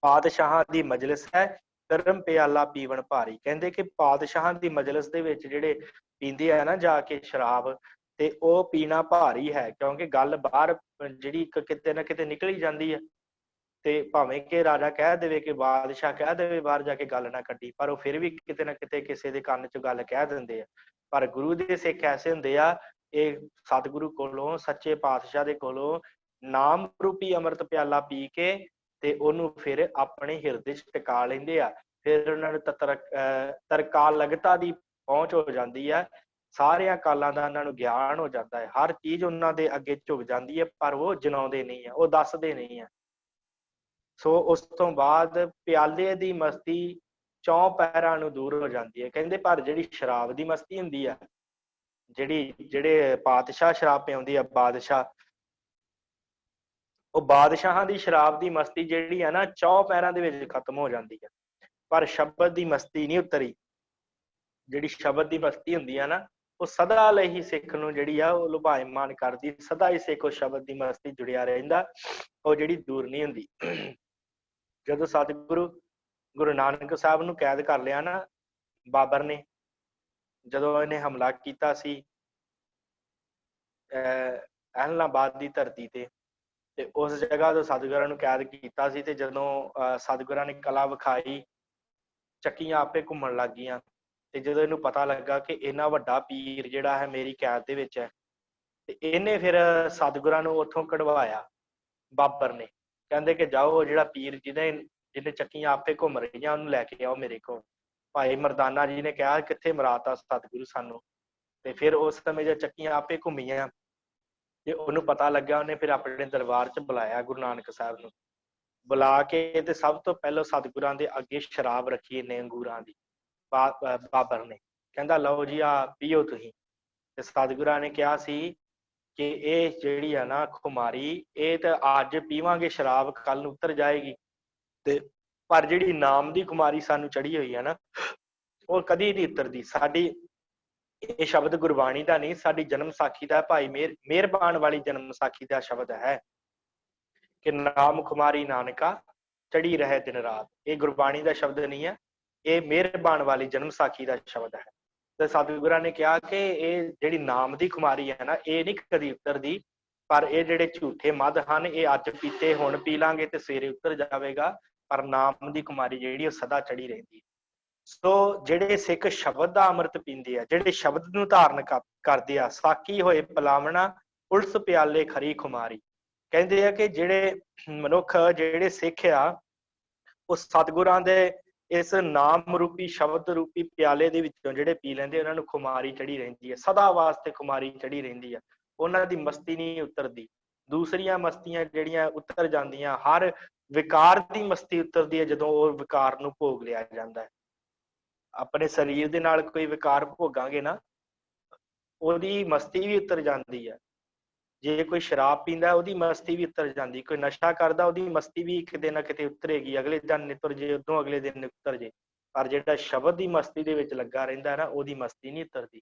ਪਾਤਸ਼ਾਹਾਂ ਦੀ ਮਜਲਿਸ ਹੈ ਕਰਮ ਪਿਆਲਾ ਪੀਵਨ ਭਾਰੀ। ਕਹਿੰਦੇ ਕਿ ਪਾਤਸ਼ਾਹਾਂ ਦੀ ਮਜਲਿਸ ਦੇ ਵਿੱਚ ਜਿਹੜੇ ਪੀਂਦੇ ਆ ਨਾ ਜਾ ਕੇ ਸ਼ਰਾਬ, ਤੇ ਉਹ ਪੀਣਾ ਭਾਰੀ ਹੈ, ਕਿਉਂਕਿ ਗੱਲ ਬਾਹਰ ਜਿਹੜੀ ਕਿਤੇ ਨਾ ਕਿਤੇ ਨਿਕਲੀ ਜਾਂਦੀ ਹੈ। ਤੇ ਭਾਵੇਂ ਕਿ ਰਾਜਾ ਕਹਿ ਦੇਵੇ, ਕਿ ਬਾਦਸ਼ਾਹ ਕਹਿ ਦੇਵੇ ਬਾਹਰ ਜਾ ਕੇ ਗੱਲ ਨਾ ਕੱਢੀ, ਪਰ ਉਹ ਫਿਰ ਵੀ ਕਿਤੇ ਨਾ ਕਿਤੇ ਕਿਸੇ ਦੇ ਕੰਨ 'ਚ ਗੱਲ ਕਹਿ ਦਿੰਦੇ ਆ। ਪਰ ਗੁਰੂ ਦੇ ਸਿੱਖ ਐਸੇ ਹੁੰਦੇ ਆ, ਇਹ ਸਤਿਗੁਰੂ ਕੋਲੋਂ, ਸੱਚੇ ਪਾਤਸ਼ਾਹ ਦੇ ਕੋਲੋਂ ਨਾਮ ਰੂਪੀ ਅੰਮ੍ਰਿਤ ਪਿਆਲਾ ਪੀ ਕੇ ਤੇ ਉਹਨੂੰ ਫਿਰ ਆਪਣੇ ਹਿਰਦੇ 'ਚ ਟਿਕਾ ਲੈਂਦੇ ਆ। ਫਿਰ ਉਹਨਾਂ ਨੂੰ ਤਰਕਾ ਲਗਤਾ ਦੀ ਪਹੁੰਚ ਹੋ ਜਾਂਦੀ ਹੈ। ਸਾਰਿਆਂ ਕਾਲਾਂ ਦਾ ਉਹਨਾਂ ਨੂੰ ਗਿਆਨ ਹੋ ਜਾਂਦਾ ਹੈ। ਹਰ ਚੀਜ਼ ਉਹਨਾਂ ਦੇ ਅੱਗੇ ਝੁਕ ਜਾਂਦੀ ਹੈ, ਪਰ ਉਹ ਜਨਾਉਂਦੇ ਨਹੀਂ ਆ, ਉਹ ਦੱਸਦੇ ਨਹੀਂ ਆ। ਸੋ ਉਸ ਤੋਂ ਬਾਅਦ ਪਿਆਲੇ ਦੀ ਮਸਤੀ ਚੌਂ ਪਹਿਰਾਂ ਨੂੰ ਦੂਰ ਹੋ ਜਾਂਦੀ ਹੈ। ਕਹਿੰਦੇ ਪਰ ਜਿਹੜੀ ਸ਼ਰਾਬ ਦੀ ਮਸਤੀ ਹੁੰਦੀ ਆ, ਜਿਹੜੇ ਪਾਤਸ਼ਾਹ ਸ਼ਰਾਬ ਪਿਆਉਂਦੇ ਆ, ਬਾਦਸ਼ਾਹ, ਉਹ ਬਾਦਸ਼ਾਹਾਂ ਦੀ ਸ਼ਰਾਬ ਦੀ ਮਸਤੀ ਜਿਹੜੀ ਆ ਨਾ ਚੌਂ ਪਹਿਰਾਂ ਦੇ ਵਿੱਚ ਖਤਮ ਹੋ ਜਾਂਦੀ ਹੈ। ਪਰ ਸ਼ਬਦ ਦੀ ਮਸਤੀ ਨਹੀਂ ਉਤਰੀ। ਜਿਹੜੀ ਸ਼ਬਦ ਦੀ ਮਸਤੀ ਹੁੰਦੀ ਆ ਨਾ, ਉਹ ਸਦਾ ਲਈ ਹੀ ਸਿੱਖ ਨੂੰ ਜਿਹੜੀ ਆ ਉਹ ਲੁਭਾਇਮਾਨ ਕਰਦੀ। ਸਦਾ ਹੀ ਸਿੱਖ ਉਹ ਸ਼ਬਦ ਦੀ ਮਸਤੀ ਜੁੜਿਆ ਰਹਿੰਦਾ, ਉਹ ਜਿਹੜੀ ਦੂਰ ਨਹੀਂ ਹੁੰਦੀ। ਜਦੋਂ ਸਤਿਗੁਰੂ ਗੁਰੂ ਨਾਨਕ ਸਾਹਿਬ ਨੂੰ ਕੈਦ ਕਰ ਲਿਆ ਨਾ ਬਾਬਰ ਨੇ, ਜਦੋਂ ਇਹਨੇ ਹਮਲਾ ਕੀਤਾ ਸੀ ਅਹਿਲਾਬਾਦ ਦੀ ਧਰਤੀ ਤੇ ਉਸ ਜਗ੍ਹਾ ਤੋਂ ਸਤਿਗੁਰਾਂ ਨੂੰ ਕੈਦ ਕੀਤਾ ਸੀ। ਤੇ ਜਦੋਂ ਸਤਿਗੁਰਾਂ ਨੇ ਕਲਾ ਵਿਖਾਈ, ਚੱਕੀਆਂ ਆਪੇ ਘੁੰਮਣ ਲੱਗ ਗਈਆਂ। ਤੇ ਜਦੋਂ ਇਹਨੂੰ ਪਤਾ ਲੱਗਾ ਕਿ ਇੰਨਾ ਵੱਡਾ ਪੀਰ ਜਿਹੜਾ ਹੈ ਮੇਰੀ ਕੈਦ ਦੇ ਵਿੱਚ ਹੈ, ਤੇ ਇਹਨੇ ਫਿਰ ਸਤਿਗੁਰਾਂ ਨੂੰ ਉੱਥੋਂ ਕਢਵਾਇਆ ਬਾਬਰ ਨੇ। ਕਹਿੰਦੇ ਕਿ ਜਾਓ, ਜਿਹੜਾ ਪੀਰ ਜਿਹਨੇ ਚੱਕੀਆਂ ਆਪੇ ਘੁੰਮ ਰਹੀਆਂ ਉਹਨੂੰ ਲੈ ਕੇ ਆਓ ਮੇਰੇ ਕੋਲ। ਭਾਈ ਮਰਦਾਨਾ ਜੀ ਨੇ ਕਿਹਾ ਕਿੱਥੇ ਮਰਾਤਾ ਸਤਿਗੁਰੂ ਸਾਨੂੰ। ਤੇ ਫਿਰ ਉਸ ਸਮੇਂ ਜੇ ਚੱਕੀਆਂ ਆਪੇ ਘੁੰਮੀਆਂ ਤੇ ਉਹਨੂੰ ਪਤਾ ਲੱਗਿਆ, ਉਹਨੇ ਫਿਰ ਆਪਣੇ ਦਰਬਾਰ 'ਚ ਬੁਲਾਇਆ ਗੁਰੂ ਨਾਨਕ ਸਾਹਿਬ ਨੂੰ। ਬੁਲਾ ਕੇ ਤੇ ਸਭ ਤੋਂ ਪਹਿਲਾਂ ਸਤਿਗੁਰਾਂ ਦੇ ਅੱਗੇ ਸ਼ਰਾਬ ਰੱਖੀ ਇਹਨੇ ਅੰਗੂਰਾਂ ਦੀ। ਬਾਬਰ ਨੇ ਕਹਿੰਦਾ ਲਓ ਜੀ ਆ ਪੀਓ ਤੁਸੀਂ। ਤੇ ਸਤਿਗੁਰਾਂ ਨੇ ਕਿਹਾ ਸੀ ਕਿ ਇਹ ਜਿਹੜੀ ਆ ਨਾ ਖੁਮਾਰੀ, ਇਹ ਤਾਂ ਅੱਜ ਪੀਵਾਂਗੇ ਸ਼ਰਾਬ, ਕੱਲ ਨੂੰ ਉਤਰ ਜਾਏਗੀ। ਤੇ ਪਰ ਜਿਹੜੀ ਨਾਮ ਦੀ ਖੁਮਾਰੀ ਸਾਨੂੰ ਚੜੀ ਹੋਈ ਹੈ ਨਾ, ਉਹ ਕਦੀ ਨਹੀਂ ਉਤਰਦੀ। ਸਾਡੀ ਇਹ ਸ਼ਬਦ ਗੁਰਬਾਣੀ ਦਾ ਨਹੀਂ, ਸਾਡੀ ਜਨਮ ਸਾਖੀ ਦਾ, ਭਾਈ ਮਿਹਰਬਾਨ ਵਾਲੀ ਜਨਮ ਸਾਖੀ ਦਾ ਸ਼ਬਦ ਹੈ ਕਿ ਨਾਮ ਖੁਮਾਰੀ ਨਾਨਕਾ ਚੜੀ ਰਹੇ ਦਿਨ ਰਾਤ। ਇਹ ਗੁਰਬਾਣੀ ਦਾ ਸ਼ਬਦ ਨਹੀਂ ਹੈ, ਇਹ ਮਿਹਰਬਾਨ ਵਾਲੀ ਜਨਮ ਸਾਖੀ ਦਾ ਸ਼ਬਦ ਹੈ। ਤੇ ਸਤਿਗੁਰਾਂ ਨੇ ਕਿਹਾ ਕਿ ਇਹ ਜਿਹੜੀ ਨਾਮ ਦੀ ਖੁਮਾਰੀ ਹੈ ਨਾ, ਇਹ ਨਹੀਂ ਕਦੀ ਉਤਰਦੀ। ਪਰ ਇਹ ਜਿਹੜੇ ਝੂਠੇ ਮਦ ਹਨ, ਇਹ ਅੱਜ ਪੀਤੇ ਹੁਣ ਪੀ ਲਾਂਗੇ ਤੇ ਸਵੇਰੇ ਉਤਰ ਜਾਵੇਗਾ। ਪਰ ਨਾਮ ਦੀ ਖੁਮਾਰੀ ਜਿਹੜੀ ਉਹ ਸਦਾ ਚੜੀ ਰਹਿੰਦੀ। ਸੋ ਜਿਹੜੇ ਸਿੱਖ ਸ਼ਬਦ ਦਾ ਅੰਮ੍ਰਿਤ ਪੀਂਦੇ ਆ, ਜਿਹੜੇ ਸ਼ਬਦ ਨੂੰ ਧਾਰਨ ਕਰਦੇ ਆ, ਸਾਕੀ ਹੋਏ ਪਲਾਵਣਾ ਉਲਸ ਪਿਆਲੇ ਖਰੀ ਖੁਮਾਰੀ। ਕਹਿੰਦੇ ਆ ਕਿ ਜਿਹੜੇ ਮਨੁੱਖ, ਜਿਹੜੇ ਸਿੱਖ ਆ, ਉਹ ਸਤਿਗੁਰਾਂ ਦੇ ਇਸ ਨਾਮ ਰੂਪੀ ਸ਼ਬਦ ਰੂਪੀ ਪਿਆਲੇ ਦੇ ਵਿੱਚੋਂ ਜਿਹੜੇ ਪੀ ਲੈਂਦੇ, ਉਹਨਾਂ ਨੂੰ ਖੁਮਾਰੀ ਚੜੀ ਰਹਿੰਦੀ ਹੈ। ਸਦਾ ਵਾਸਤੇ ਖੁਮਾਰੀ ਚੜੀ ਰਹਿੰਦੀ ਹੈ, ਉਹਨਾਂ ਦੀ ਮਸਤੀ ਨਹੀਂ ਉਤਰਦੀ। ਦੂਸਰੀਆਂ ਮਸਤੀਆਂ ਜਿਹੜੀਆਂ ਉਤਰ ਜਾਂਦੀਆਂ, ਹਰ ਵਿਕਾਰ ਦੀ ਮਸਤੀ ਉਤਰਦੀ ਹੈ ਜਦੋਂ ਉਹ ਵਿਕਾਰ ਨੂੰ ਭੋਗ ਲਿਆ ਜਾਂਦਾ ਹੈ। ਆਪਣੇ ਸਰੀਰ ਦੇ ਨਾਲ ਕੋਈ ਵਿਕਾਰ ਭੋਗਾਂਗੇ ਨਾ, ਉਹਦੀ ਮਸਤੀ ਵੀ ਉਤਰ ਜਾਂਦੀ ਹੈ। ਜੇ ਕੋਈ ਸ਼ਰਾਬ ਪੀਂਦਾ, ਉਹਦੀ ਮਸਤੀ ਵੀ ਉਤਰ ਜਾਂਦੀ। ਕੋਈ ਨਸ਼ਾ ਕਰਦਾ, ਉਹਦੀ ਮਸਤੀ ਵੀ ਕਿਤੇ ਨਾ ਕਿਤੇ ਉਤਰੇਗੀ। ਅਗਲੇ ਦਿਨ ਨਿਤਰ ਜੇ, ਉਦੋਂ ਅਗਲੇ ਦਿਨ ਉਤਰ ਜੇ। ਪਰ ਜਿਹੜਾ ਸ਼ਬਦ ਦੀ ਮਸਤੀ ਦੇ ਵਿੱਚ ਲੱਗਾ ਰਹਿੰਦਾ ਨਾ, ਉਹਦੀ ਮਸਤੀ ਨਹੀਂ ਉਤਰਦੀ।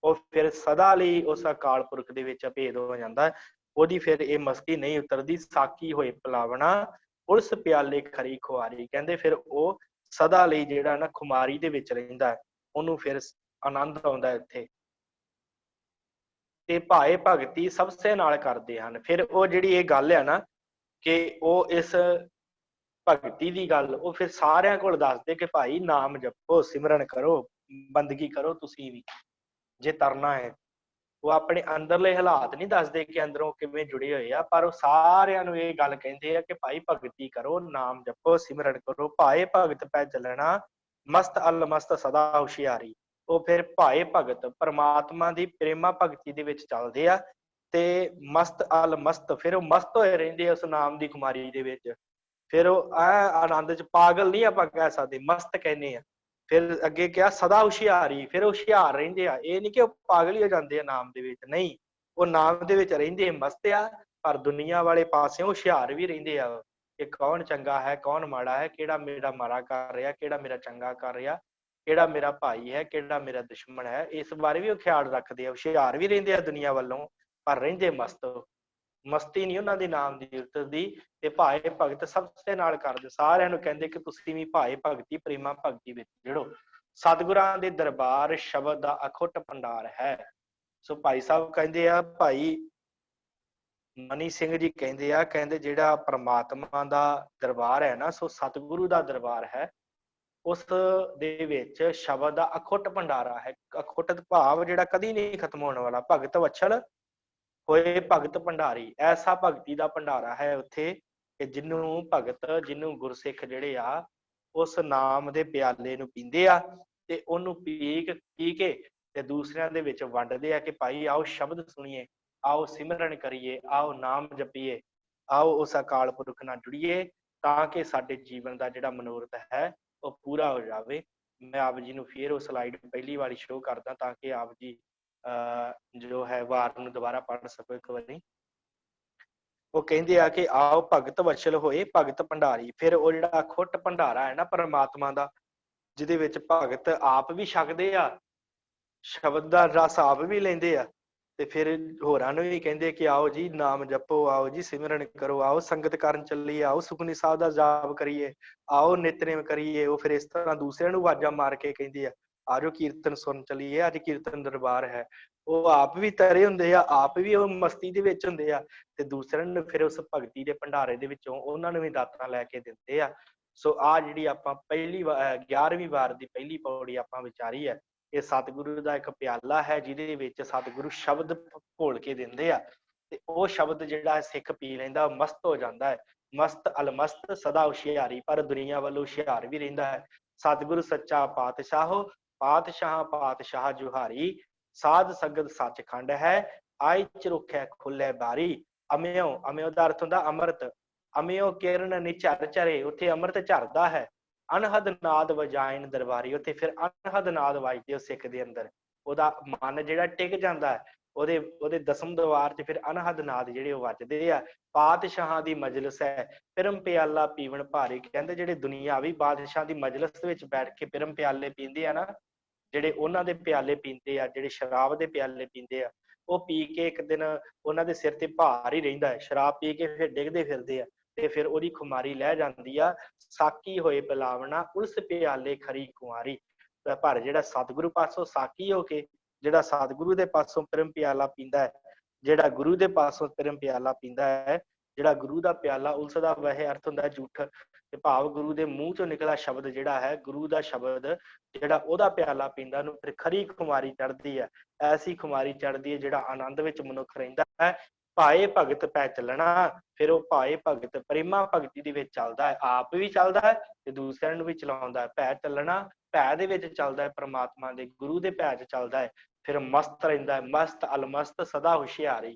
ਉਹ ਫਿਰ ਸਦਾ ਲਈ ਉਸ ਅਕਾਲ ਪੁਰਖ ਦੇ ਵਿੱਚ ਅਭੇਦ ਹੋ ਜਾਂਦਾ, ਉਹਦੀ ਫਿਰ ਇਹ ਮਸਤੀ ਨਹੀਂ ਉਤਰਦੀ। ਸਾਕੀ ਹੋਏ ਪਲਾਵਣਾ ਉਲਸ ਪਿਆਲੇ ਖਰੀ ਖੁਆਰੀ। ਕਹਿੰਦੇ ਫਿਰ ਉਹ ਸਦਾ ਲਈ ਜਿਹੜਾ ਨਾ ਖੁਮਾਰੀ ਦੇ ਵਿੱਚ ਰਹਿੰਦਾ, ਉਹਨੂੰ ਫਿਰ ਆਨੰਦ ਆਉਂਦਾ ਇੱਥੇ। ਤੇ ਭਾਏ ਭਗਤੀ ਸਭਸੇ ਨਾਲ ਕਰਦੇ ਹਨ। ਫਿਰ ਉਹ ਜਿਹੜੀ ਇਹ ਗੱਲ ਹੈ ਨਾ ਕਿ ਉਹ ਇਸ ਭਗਤੀ ਦੀ ਗੱਲ ਉਹ ਫਿਰ ਸਾਰਿਆਂ ਕੋਲ ਦੱਸਦੇ ਕਿ ਭਾਈ ਨਾਮ ਜਪੋ, ਸਿਮਰਨ ਕਰੋ, ਬੰਦਗੀ ਕਰੋ। ਤੁਸੀਂ ਵੀ ਜੇ ਤਰਨਾ ਹੈ, ਉਹ ਆਪਣੇ ਅੰਦਰਲੇ ਹਾਲਾਤ ਨਹੀਂ ਦੱਸਦੇ ਕਿ ਅੰਦਰੋਂ ਕਿਵੇਂ ਜੁੜੇ ਹੋਏ ਆ, ਪਰ ਉਹ ਸਾਰਿਆਂ ਨੂੰ ਇਹ ਗੱਲ ਕਹਿੰਦੇ ਆ ਕਿ ਭਾਈ ਭਗਤੀ ਕਰੋ, ਨਾਮ ਜਪੋ, ਸਿਮਰਨ ਕਰੋ। ਭਾਏ ਭਗਤ ਪੈ ਚੱਲਣਾ, ਮਸਤ ਅਲ ਮਸਤ ਸਦਾ ਹੁਸ਼ਿਆਰੀ। ਉਹ ਫਿਰ ਭਾਏ ਭਗਤ ਪਰਮਾਤਮਾ ਦੀ ਪ੍ਰੇਮਾ ਭਗਤੀ ਦੇ ਵਿੱਚ ਚੱਲਦੇ ਆ ਤੇ ਮਸਤ ਅਲ ਮਸਤ, ਫਿਰ ਉਹ ਮਸਤ ਹੋਏ ਰਹਿੰਦੇ ਆ ਉਸ ਨਾਮ ਦੀ ਖੁਮਾਰੀ ਦੇ ਵਿੱਚ। ਫਿਰ ਉਹ ਆਨੰਦ ਚ, ਪਾਗਲ ਨਹੀਂ ਆਪਾਂ ਕਹਿ ਸਕਦੇ, ਮਸਤ ਕਹਿੰਦੇ ਆ। ਫਿਰ ਅੱਗੇ ਕਿਹਾ ਸਦਾ ਹੁਸ਼ਿਆਰੀ, ਫਿਰ ਹੁਸ਼ਿਆਰ ਰਹਿੰਦੇ ਆ। ਇਹ ਨਹੀਂ ਕਿ ਉਹ ਪਾਗਲ ਹੀ ਹੋ ਜਾਂਦੇ ਆ ਨਾਮ ਦੇ ਵਿੱਚ, ਨਹੀਂ, ਉਹ ਨਾਮ ਦੇ ਵਿੱਚ ਰਹਿੰਦੇ ਮਸਤ ਆ, ਪਰ ਦੁਨੀਆ ਵਾਲੇ ਪਾਸਿਓਂ ਹੁਸ਼ਿਆਰ ਵੀ ਰਹਿੰਦੇ ਆ ਕਿ ਕੌਣ ਚੰਗਾ ਹੈ, ਕੌਣ ਮਾੜਾ ਹੈ, ਕਿਹੜਾ ਮੇਰਾ ਮਾੜਾ ਕਰ ਰਿਹਾ, ਕਿਹੜਾ ਮੇਰਾ ਚੰਗਾ ਕਰ ਰਿਹਾ, ਕਿਹੜਾ ਮੇਰਾ ਭਾਈ ਹੈ, ਕਿਹੜਾ ਮੇਰਾ ਦੁਸ਼ਮਣ ਹੈ। ਇਸ ਬਾਰੇ ਵੀ ਉਹ ਖਿਆਲ ਰੱਖਦੇ ਆ, ਹੁਸ਼ਿਆਰ ਵੀ ਰਹਿੰਦੇ ਆ ਦੁਨੀਆ ਵੱਲੋਂ, ਪਰ ਰਹਿੰਦੇ ਮਸਤ। ਮਸਤੀ ਨਹੀਂ ਉਹਨਾਂ ਦੀ ਨਾਮ ਦੀ ਉਤਰਦੀ। ਤੇ ਭਾਏ ਭਗਤ ਸਭ ਦੇ ਨਾਲ ਕਰਦੇ, ਸਾਰਿਆਂ ਨੂੰ ਕਹਿੰਦੇ ਕਿ ਤੁਸੀਂ ਵੀ ਭਾਏ ਭਗਤੀ ਪ੍ਰੇਮਾ ਭਗਤੀ ਵਿੱਚ ਜੁੜੋ। ਸਤਿਗੁਰਾਂ ਦੇ ਦਰਬਾਰ ਸ਼ਬਦ ਦਾ ਅਖੁੱਟ ਭੰਡਾਰ ਹੈ। ਸੋ ਭਾਈ ਸਾਹਿਬ ਕਹਿੰਦੇ ਆ, ਭਾਈ ਮਨੀ ਸਿੰਘ ਜੀ ਕਹਿੰਦੇ ਆ, ਕਹਿੰਦੇ ਜਿਹੜਾ ਪ੍ਰਮਾਤਮਾ ਦਾ ਦਰਬਾਰ ਹੈ ਨਾ, ਸੋ ਸਤਿਗੁਰੂ ਦਾ ਦਰਬਾਰ ਹੈ, ਉਸ ਦੇ ਵਿੱਚ ਸ਼ਬਦ ਦਾ ਅਖੁੱਟ ਭੰਡਾਰਾ ਹੈ। ਅਖੁੱਟ ਭਾਵ ਜਿਹੜਾ ਕਦੀ ਨਹੀਂ ਖਤਮ ਹੋਣ ਵਾਲਾ। ਭਗਤ ਵਛਲ ਹੋਏ ਭਗਤ ਭੰਡਾਰੀ, ਐਸਾ ਭਗਤੀ ਦਾ ਭੰਡਾਰਾ ਹੈ ਉੱਥੇ ਕਿ ਜਿਹਨੂੰ ਭਗਤ, ਜਿਹਨੂੰ ਗੁਰਸਿੱਖ ਜਿਹੜੇ ਆ ਉਸ ਨਾਮ ਦੇ ਪਿਆਲੇ ਨੂੰ ਪੀਂਦੇ ਆ ਤੇ ਉਹਨੂੰ ਪੀ ਕੇ ਤੇ ਦੂਸਰਿਆਂ ਦੇ ਵਿੱਚ ਵੰਡਦੇ ਆ ਕਿ ਭਾਈ ਆਓ ਸ਼ਬਦ ਸੁਣੀਏ, ਆਓ ਸਿਮਰਨ ਕਰੀਏ, ਆਓ ਨਾਮ ਜਪੀਏ, ਆਓ ਉਸ ਅਕਾਲ ਪੁਰਖ ਨਾਲ ਜੁੜੀਏ, ਤਾਂ ਕਿ ਸਾਡੇ ਜੀਵਨ ਦਾ ਜਿਹੜਾ ਮਨੋਰਥ ਹੈ ਉਹ ਪੂਰਾ ਹੋ ਜਾਵੇ। ਮੈਂ ਆਪ ਜੀ ਨੂੰ ਫਿਰ ਉਹ ਸਲਾਈਡ ਪਹਿਲੀ ਵਾਰੀ ਸ਼ੋਅ ਕਰਦਾ ਤਾਂ ਕਿ ਆਪ ਜੀ ਜੋ ਹੈ ਵਾਰ ਨੂੰ ਦੁਬਾਰਾ ਪੜ੍ਹ ਸਕੋ ਇੱਕ ਵਾਰੀ। ਉਹ ਕਹਿੰਦੇ ਆ ਕਿ ਆਓ ਭਗਤ ਵਛਲ ਹੋਏ ਭਗਤ ਭੰਡਾਰੀ। ਫਿਰ ਉਹ ਜਿਹੜਾ ਖੁੱਟ ਭੰਡਾਰਾ ਹੈ ਨਾ ਪਰਮਾਤਮਾ ਦਾ, ਜਿਹਦੇ ਵਿੱਚ ਭਗਤ ਆਪ ਵੀ ਛਕਦੇ ਆ, ਸ਼ਬਦ ਦਾ ਰਸ ਆਪ ਵੀ ਲੈਂਦੇ ਆ, ਤੇ ਫਿਰ ਹੋਰਾਂ ਨੂੰ ਵੀ ਕਹਿੰਦੇ ਕਿ ਆਓ ਜੀ ਨਾਮ ਜਪੋ, ਆਓ ਜੀ ਸਿਮਰਨ ਕਰੋ, ਆਓ ਸੰਗਤ ਕਰਨ ਚੱਲੀਏ, ਆਓ ਸੁਖਮਨੀ ਸਾਹਿਬ ਦਾ ਜਾਪ ਕਰੀਏ, ਆਓ ਨਿਤਨੇਮ ਕਰੀਏ। ਉਹ ਫਿਰ ਇਸ ਤਰ੍ਹਾਂ ਦੂਸਰਿਆਂ ਨੂੰ ਆਵਾਜ਼ਾਂ ਮਾਰ ਕੇ ਕਹਿੰਦੇ ਆ ਆਜੋ ਕੀਰਤਨ ਸੁਣ ਚੱਲੀਏ, ਅੱਜ ਕੀਰਤਨ ਦਰਬਾਰ ਹੈ। ਉਹ ਆਪ ਵੀ ਤਰੇ ਹੁੰਦੇ ਆ, ਆਪ ਵੀ ਉਹ ਮਸਤੀ ਦੇ ਵਿੱਚ ਹੁੰਦੇ ਆ, ਤੇ ਦੂਸਰਿਆਂ ਨੂੰ ਫਿਰ ਉਸ ਭਗਤੀ ਦੇ ਭੰਡਾਰੇ ਦੇ ਵਿੱਚੋਂ ਉਹਨਾਂ ਨੂੰ ਵੀ ਦਾਤਾਂ ਲੈ ਕੇ ਦਿੰਦੇ ਆ। ਸੋ ਆ ਜਿਹੜੀ ਆਪਾਂ ਪਹਿਲੀ 11ਵੀਂ ਵਾਰ ਦੀ ਪਹਿਲੀ ਪੌੜੀ ਆਪਾਂ ਵਿਚਾਰੀ ਹੈ, ਇਹ ਸਤਿਗੁਰੂ ਦਾ ਇੱਕ ਪਿਆਲਾ ਹੈ ਜਿਹਦੇ ਵਿੱਚ ਸਤਿਗੁਰੂ ਸ਼ਬਦ ਘੋਲ ਕੇ ਦਿੰਦੇ ਆ, ਤੇ ਉਹ ਸ਼ਬਦ ਜਿਹੜਾ ਸਿੱਖ ਪੀ ਲੈਂਦਾ ਉਹ ਮਸਤ ਹੋ ਜਾਂਦਾ ਹੈ। ਮਸਤ ਅਲਮਸਤ ਸਦਾ ਹੁਸ਼ਿਆਰੀ, ਪਰ ਦੁਨੀਆ ਵੱਲੋਂ ਹੁਸ਼ਿਆਰ ਵੀ ਰਹਿੰਦਾ ਹੈ। ਸਤਿਗੁਰੂ ਸੱਚਾ ਪਾਤਸ਼ਾਹੋ, ਪਾਤਸ਼ਾਹ ਪਾਤਸ਼ਾਹ ਜੁਹਾਰੀ, ਸਾਧ ਸੰਗਤ ਸੱਚਖੰਡ ਹੈ, ਆਈ ਚਰੁਖੈ ਖੁੱਲੇ ਬਾਰੀ। ਅਮਿਓ, ਅਮਿਓ ਦਾ ਅਰਥ ਹੁੰਦਾ ਅੰਮ੍ਰਿਤ, ਅਮਿਓ ਕਿਰਨ ਨਿਝਰ ਝਰੇ, ਉੱਥੇ ਅੰਮ੍ਰਿਤ ਝਰਦਾ ਹੈ। ਅਨਹਦ ਨਾਦ ਵਜਾਇਨ ਦਰਬਾਰੀ, ਉੱਥੇ ਫਿਰ ਅਨਹਦ ਨਾਦ ਵੱਜਦੇ ਉਹ ਸਿੱਖ ਦੇ ਅੰਦਰ, ਉਹਦਾ ਮਨ ਜਿਹੜਾ ਟਿਕ ਜਾਂਦਾ ਹੈ, ਉਹਦੇ ਦਸਮ ਦਵਾਰ 'ਚ ਫਿਰ ਅਨਹਦ ਨਾਦ ਜਿਹੜੇ ਉਹ ਵੱਜਦੇ ਆ। ਪਾਤਸ਼ਾਹਾਂ ਦੀ ਮਜਲਿਸ ਹੈ, ਪਿਰਮ ਪਿਆਲਾ ਪੀਵਨ ਭਾਰੀ। ਕਹਿੰਦੇ ਜਿਹੜੇ ਦੁਨੀਆਵੀ ਬਾਦਸ਼ਾਹ ਦੀ ਮਜਲਿਸ ਵਿੱਚ ਬੈਠ ਕੇ ਪਿਰਮ ਪਿਆਲੇ ਪੀਂਦੇ ਆ ਨਾ, ਜਿਹੜੇ ਉਹਨਾਂ ਦੇ ਪਿਆਲੇ ਪੀਂਦੇ ਆ, ਜਿਹੜੇ ਸ਼ਰਾਬ ਦੇ ਪਿਆਲੇ ਪੀਂਦੇ ਆ, ਉਹ ਪੀ ਕੇ ਇੱਕ ਦਿਨ ਉਹਨਾਂ ਦੇ ਸਿਰ ਤੇ ਭਾਰ ਹੀ ਰਹਿੰਦਾ ਹੈ, ਸ਼ਰਾਬ ਪੀ ਕੇ ਫਿਰ ਡਿੱਗਦੇ ਫਿਰਦੇ ਆ, ਤੇ ਫਿਰ ਉਹਦੀ ਖੁਮਾਰੀ ਲੈ ਜਾਂਦੀ ਆ। ਸਾਕੀ ਹੋਏ ਬਿਲਾਵਣਾ ਉਲਸ ਪਿਆਲੇ ਖਰੀ ਕੁਆਰੀ। ਪਰ ਜਿਹੜਾ ਸਤਿਗੁਰੂ ਪਾਸੋਂ ਸਾਕੀ ਹੋ ਕੇ, ਜਿਹੜਾ ਸਤਿਗੁਰੂ ਦੇ ਪਾਸੋਂ ਪਿਰਮ ਪਿਆਲਾ ਪੀਂਦਾ ਹੈ, ਜਿਹੜਾ ਗੁਰੂ ਦੇ ਪਾਸੋਂ ਪਿਰਮ ਪਿਆਲਾ ਪੀਂਦਾ ਹੈ, ਜਿਹੜਾ ਗੁਰੂ ਦਾ ਪਿਆਲਾ ਉਲਸਦਾ, ਵੈਸੇ ਅਰਥ ਹੁੰਦਾ ਝੂਠ, ਤੇ ਭਾਵ ਗੁਰੂ ਦੇ ਮੂੰਹ ਚੋਂ ਨਿਕਲਾ ਸ਼ਬਦ ਜਿਹੜਾ ਹੈ, ਗੁਰੂ ਦਾ ਸ਼ਬਦ ਜਿਹੜਾ ਉਹਦਾ ਪਿਆਲਾ ਪੀਂਦਾ, ਉਹਨੂੰ ਫਿਰ ਖਰੀ ਖੁਮਾਰੀ ਚੜ੍ਹਦੀ ਹੈ। ਐਸੀ ਖੁਮਾਰੀ ਚੜ੍ਹਦੀ ਹੈ ਜਿਹੜਾ ਆਨੰਦ ਵਿੱਚ ਮਨੁੱਖ ਰਹਿੰਦਾ ਹੈ। ਭਾਏ ਭਗਤ ਪੈ ਚੱਲਣਾ, ਫਿਰ ਉਹ ਭਾਏ ਭਗਤ ਪ੍ਰੇਮਾ ਭਗਤੀ ਦੇ ਵਿੱਚ ਚੱਲਦਾ ਹੈ, ਆਪ ਵੀ ਚੱਲਦਾ ਹੈ ਤੇ ਦੂਸਰਿਆਂ ਨੂੰ ਵੀ ਚਲਾਉਂਦਾ ਹੈ। ਭੈ ਚੱਲਣਾ, ਭੈ ਦੇ ਵਿੱਚ ਚੱਲਦਾ ਹੈ, ਪ੍ਰਮਾਤਮਾ ਦੇ ਗੁਰੂ ਦੇ ਭੈ 'ਚ ਚੱਲਦਾ ਹੈ, ਫਿਰ ਮਸਤ ਰਹਿੰਦਾ ਹੈ। ਮਸਤ ਅਲਮਸਤ ਸਦਾ ਹੁਸ਼ਿਆਰੀ,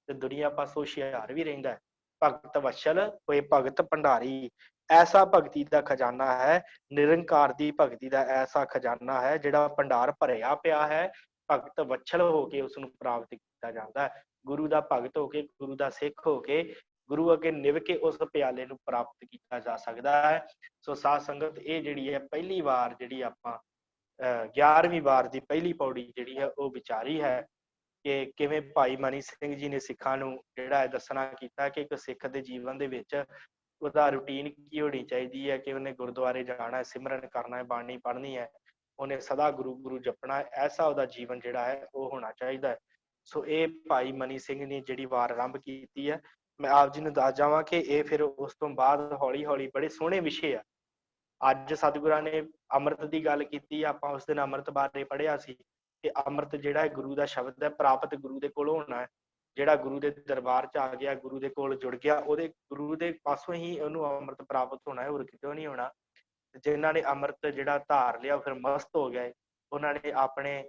ਤੇ ਦੁਨੀਆ ਪਾਸੋਂ ਹੁਸ਼ਿਆਰ ਵੀ ਰਹਿੰਦਾ ਹੈ। ਭਗਤ ਵਛਲ ਹੋਏ ਭਗਤ ਭੰਡਾਰੀ, ਐਸਾ ਭਗਤੀ ਦਾ ਖਜ਼ਾਨਾ ਹੈ, ਨਿਰੰਕਾਰ ਦੀ ਭਗਤੀ ਦਾ ਐਸਾ ਖਜ਼ਾਨਾ ਹੈ ਜਿਹੜਾ ਭੰਡਾਰ ਭਰਿਆ ਪਿਆ ਹੈ। ਭਗਤ ਵਛਲ ਹੋ ਕੇ ਉਸ ਨੂੰ ਪ੍ਰਾਪਤ ਕੀਤਾ ਜਾਂਦਾ ਹੈ। ਗੁਰੂ ਦਾ ਭਗਤ ਹੋ ਕੇ, ਗੁਰੂ ਦਾ ਸਿੱਖ ਹੋ ਕੇ, ਗੁਰੂ ਅੱਗੇ ਨਿਭ ਕੇ ਉਸ ਪਿਆਲੇ ਨੂੰ ਪ੍ਰਾਪਤ ਕੀਤਾ ਜਾ ਸਕਦਾ ਹੈ। ਸੋ ਸਾਧ ਸੰਗਤ, ਇਹ ਜਿਹੜੀ ਹੈ ਪਹਿਲੀ ਵਾਰ ਜਿਹੜੀ ਆਪਾਂ 11ਵੀਂ ਵਾਰ ਦੀ ਪਹਿਲੀ ਪੌੜੀ ਜਿਹੜੀ ਹੈ ਉਹ ਵਿਚਾਰੀ ਹੈ ਕਿ ਕਿਵੇਂ ਭਾਈ ਮਨੀ ਸਿੰਘ ਜੀ ਨੇ ਸਿੱਖਾਂ ਨੂੰ ਜਿਹੜਾ ਹੈ ਦੱਸਣਾ ਕੀਤਾ ਕਿ ਇੱਕ ਸਿੱਖ ਦੇ ਜੀਵਨ ਦੇ ਵਿੱਚ ਉਹਦਾ ਰੂਟੀਨ ਕੀ ਹੋਣੀ ਚਾਹੀਦੀ ਹੈ, ਕਿ ਉਹਨੇ ਗੁਰਦੁਆਰੇ ਜਾਣਾ ਹੈ, ਸਿਮਰਨ ਕਰਨਾ ਹੈ, ਬਾਣੀ ਪੜ੍ਹਨੀ ਹੈ, ਉਹਨੇ ਸਦਾ ਗੁਰੂ ਗੁਰੂ ਜਪਣਾ ਹੈ, ਐਸਾ ਉਹਦਾ ਜੀਵਨ ਜਿਹੜਾ ਹੈ ਉਹ ਹੋਣਾ ਚਾਹੀਦਾ ਹੈ। ਸੋ ਇਹ ਭਾਈ ਮਨੀ ਸਿੰਘ ਨੇ ਜਿਹੜੀ ਵਾਰ ਆਰੰਭ ਕੀਤੀ ਹੈ, ਮੈਂ ਆਪ ਜੀ ਨੂੰ ਦੱਸ ਜਾਵਾਂ ਕਿ ਇਹ ਫਿਰ ਉਸ ਤੋਂ ਬਾਅਦ ਹੌਲੀ ਹੌਲੀ ਬੜੇ ਸੋਹਣੇ ਵਿਸ਼ੇ ਆ। ਅੱਜ ਸਤਿਗੁਰਾਂ ਨੇ ਅੰਮ੍ਰਿਤ ਦੀ ਗੱਲ ਕੀਤੀ, ਆਪਾਂ ਉਸ ਦਿਨ ਅੰਮ੍ਰਿਤ ਬਾਰੇ ਪੜ੍ਹਿਆ ਸੀ ਕਿ ਅੰਮ੍ਰਿਤ ਜਿਹੜਾ ਹੈ ਗੁਰੂ ਦਾ ਸ਼ਬਦ ਹੈ, ਪ੍ਰਾਪਤ ਗੁਰੂ ਦੇ ਕੋਲੋਂ ਹੋਣਾ ਹੈ। ਜਿਹੜਾ ਗੁਰੂ ਦੇ ਦਰਬਾਰ 'ਚ ਆ ਗਿਆ, ਗੁਰੂ ਦੇ ਕੋਲ ਜੁੜ ਗਿਆ, ਉਹਦੇ ਗੁਰੂ ਦੇ ਪਾਸੋਂ ਹੀ ਉਹਨੂੰ ਅੰਮ੍ਰਿਤ ਪ੍ਰਾਪਤ ਹੋਣਾ ਹੈ, ਹੋਰ ਕਿਤੋਂ ਨਹੀਂ ਹੋਣਾ। ਜਿਨ੍ਹਾਂ ਨੇ ਅੰਮ੍ਰਿਤ ਜਿਹੜਾ ਧਾਰ ਲਿਆ ਉਹ ਫਿਰ ਮਸਤ ਹੋ ਗਏ, ਉਹਨਾਂ ਨੇ ਆਪਣੇ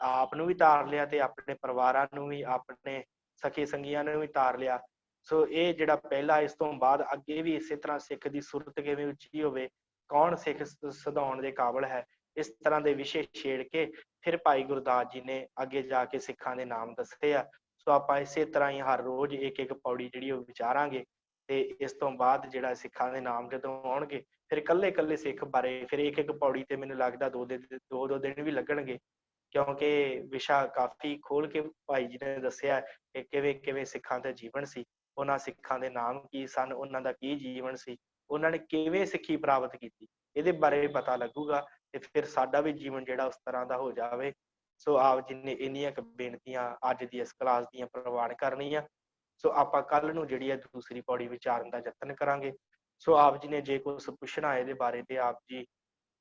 ਆਪ ਨੂੰ ਵੀ ਤਾਰ ਲਿਆ ਤੇ ਆਪਣੇ ਪਰਿਵਾਰਾਂ ਨੂੰ ਵੀ, ਆਪਣੇ ਸਖੀ ਸੰਗੀਆਂ ਨੂੰ ਵੀ ਤਾਰ ਲਿਆ। ਸੋ ਇਹ ਜਿਹੜਾ ਪਹਿਲਾ, ਇਸ ਤੋਂ ਬਾਅਦ ਅੱਗੇ ਵੀ ਇਸੇ ਤਰ੍ਹਾਂ ਸਿੱਖ ਦੀ ਸੁਰਤ ਕਿਵੇਂ ਉੱਚੀ ਹੋਵੇ, ਕੌਣ ਸਿੱਖ ਸਧਾਉਣ ਦੇ ਕਾਬਲ ਹੈ, ਇਸ ਤਰ੍ਹਾਂ ਦੇ ਵਿਸ਼ੇ ਛੇੜ ਕੇ ਫਿਰ ਭਾਈ ਗੁਰਦਾਸ ਜੀ ਨੇ ਅੱਗੇ ਜਾ ਕੇ ਸਿੱਖਾਂ ਦੇ ਨਾਮ ਦੱਸੇ ਆ। ਸੋ ਆਪਾਂ ਇਸੇ ਤਰ੍ਹਾਂ ਹੀ ਹਰ ਰੋਜ਼ ਇੱਕ ਇੱਕ ਪੌੜੀ ਜਿਹੜੀ ਉਹ ਵਿਚਾਰਾਂਗੇ, ਤੇ ਇਸ ਤੋਂ ਬਾਅਦ ਜਿਹੜਾ ਸਿੱਖਾਂ ਦੇ ਨਾਮ ਜਦੋਂ ਆਉਣਗੇ ਫਿਰ ਇਕੱਲੇ ਇਕੱਲੇ ਸਿੱਖ ਬਾਰੇ ਫਿਰ ਇੱਕ ਇੱਕ ਪੌੜੀ ਤੇ ਮੈਨੂੰ ਲੱਗਦਾ ਦੋ ਦਿਨ ਵੀ ਲੱਗਣਗੇ, ਕਿਉਂਕਿ ਵਿਸ਼ਾ ਕਾਫੀ ਖੋਲ ਕੇ ਭਾਈ ਜੀ ਨੇ ਦੱਸਿਆ ਕਿ ਕਿਵੇਂ ਕਿਵੇਂ ਸਿੱਖਾਂ ਦਾ ਜੀਵਨ ਸੀ, ਉਹਨਾਂ ਸਿੱਖਾਂ ਦੇ ਨਾਮ ਕੀ ਸਨ, ਉਹਨਾਂ ਦਾ ਕੀ ਜੀਵਨ ਸੀ, ਉਹਨਾਂ ਨੇ ਕਿਵੇਂ ਸਿੱਖੀ ਪ੍ਰਾਪਤ ਕੀਤੀ, ਇਹਦੇ ਬਾਰੇ ਪਤਾ ਲੱਗੂਗਾ ਤੇ ਫਿਰ ਸਾਡਾ ਵੀ ਜੀਵਨ ਜਿਹੜਾ ਉਸ ਤਰ੍ਹਾਂ ਦਾ ਹੋ ਜਾਵੇ। ਸੋ ਆਪ ਜੀ ਨੇ ਇੰਨੀਆਂ ਕੁ ਬੇਨਤੀਆਂ ਅੱਜ ਦੀ ਇਸ ਕਲਾਸ ਦੀਆਂ ਪ੍ਰਵਾਨ ਕਰਨੀਆਂ। ਸੋ ਆਪਾਂ ਕੱਲ ਨੂੰ ਜਿਹੜੀ ਹੈ ਦੂਸਰੀ ਪੌੜੀ ਵਿਚਾਰਨ ਦਾ ਯਤਨ ਕਰਾਂਗੇ। ਸੋ ਆਪ ਜੀ ਨੇ ਜੇ ਕੁਛ ਪੁੱਛਣਾ ਇਹਦੇ ਬਾਰੇ ਤੇ ਆਪ ਜੀ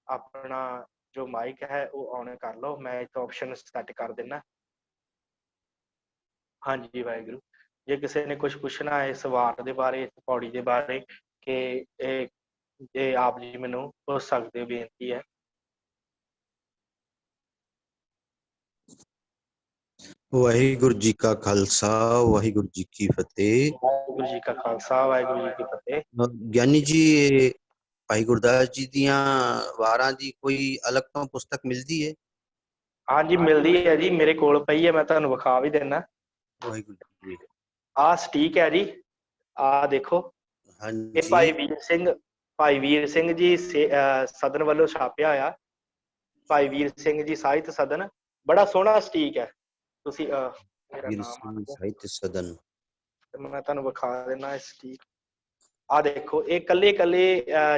ਆਪਣਾ ਜੋ ਮਾਈਕ ਹੈ ਉਹ ਔਨ ਕਰ ਲਓ, ਮੈਂ ਇੱਥੇ ਆਪਸ਼ਨ ਸੈੱਟ ਕਰ ਦਿੰਦਾ। ਹਾਂਜੀ ਵਾਹਿਗੁਰੂ, ਜੇ ਕਿਸੇ ਨੇ ਕੁਝ ਪੁੱਛਣਾ ਹੈ ਇਸ ਵਾਰ ਦੇ ਬਾਰੇ, ਇਸ ਪੌੜੀ ਦੇ ਬਾਰੇ, ਕਿ ਇਹ ਜੇ ਆਪ ਜੀ ਮੈਨੂੰ ਪੁੱਛ ਸਕਦੇ ਹੋ, ਬੇਨਤੀ ਹੈ। ਵਾਹਿਗੁਰੂ ਜੀ ਕਾ ਖਾਲਸਾ, ਵਾਹਿਗੁਰੂ ਜੀ ਕੀ ਫਤਿਹ। ਵਾਹਿਗੁਰੂ ਜੀ ਕਾ ਖਾਲਸਾ, ਵਾਹਿਗੁਰੂ ਜੀ ਕੀ ਫਤਿਹ। ਗਿਆਨੀ ਜੀ, ਭਾਈ ਗੁਰਦਾਸ ਜੀ ਦੀਆਂ ਵਾਰਾਂ ਦੀ ਕੋਈ ਅਲੱਗ ਤੋਂ ਪੁਸਤਕ ਮਿਲਦੀ ਹੈ? ਹਾਂਜੀ, ਮਿਲਦੀ ਹੈ ਜੀ, ਮੇਰੇ ਕੋਲ ਪਈ ਹੈ, ਮੈਂ ਤੁਹਾਨੂੰ ਵਿਖਾ ਵੀ ਦਿੰਦਾ। ਵਾਹਿਗੁਰੂ ਜੀ। ਆਹ ਸਟੀਕ ਹੈ ਜੀ, ਆਹ ਦੇਖੋ। ਇਹ ਹਾਂਜੀ। ਭਾਈ ਵੀਰ ਸਿੰਘ ਜੀ ਸਦਨ ਵੱਲੋਂ ਛਾਪਿਆ ਹੋਇਆ। ਭਾਈ ਵੀਰ ਸਿੰਘ ਜੀ ਸਾਹਿਤ ਸਦਨ, ਬੜਾ ਸੋਹਣਾ ਸਟੀਕ ਹੈ। ਤੁਸੀਂ ਮੇਰਾ ਵੀਰ ਨਾਮ ਸਿੰਘ ਸਾਹਿਤ ਸਦਨ, ਮੈਂ ਤੁਹਾਨੂੰ ਵਿਖਾ ਦਿੰਦਾ ਸਟੀਕ। ਆਹ ਦੇਖੋ, ਇਹ ਕੱਲੇ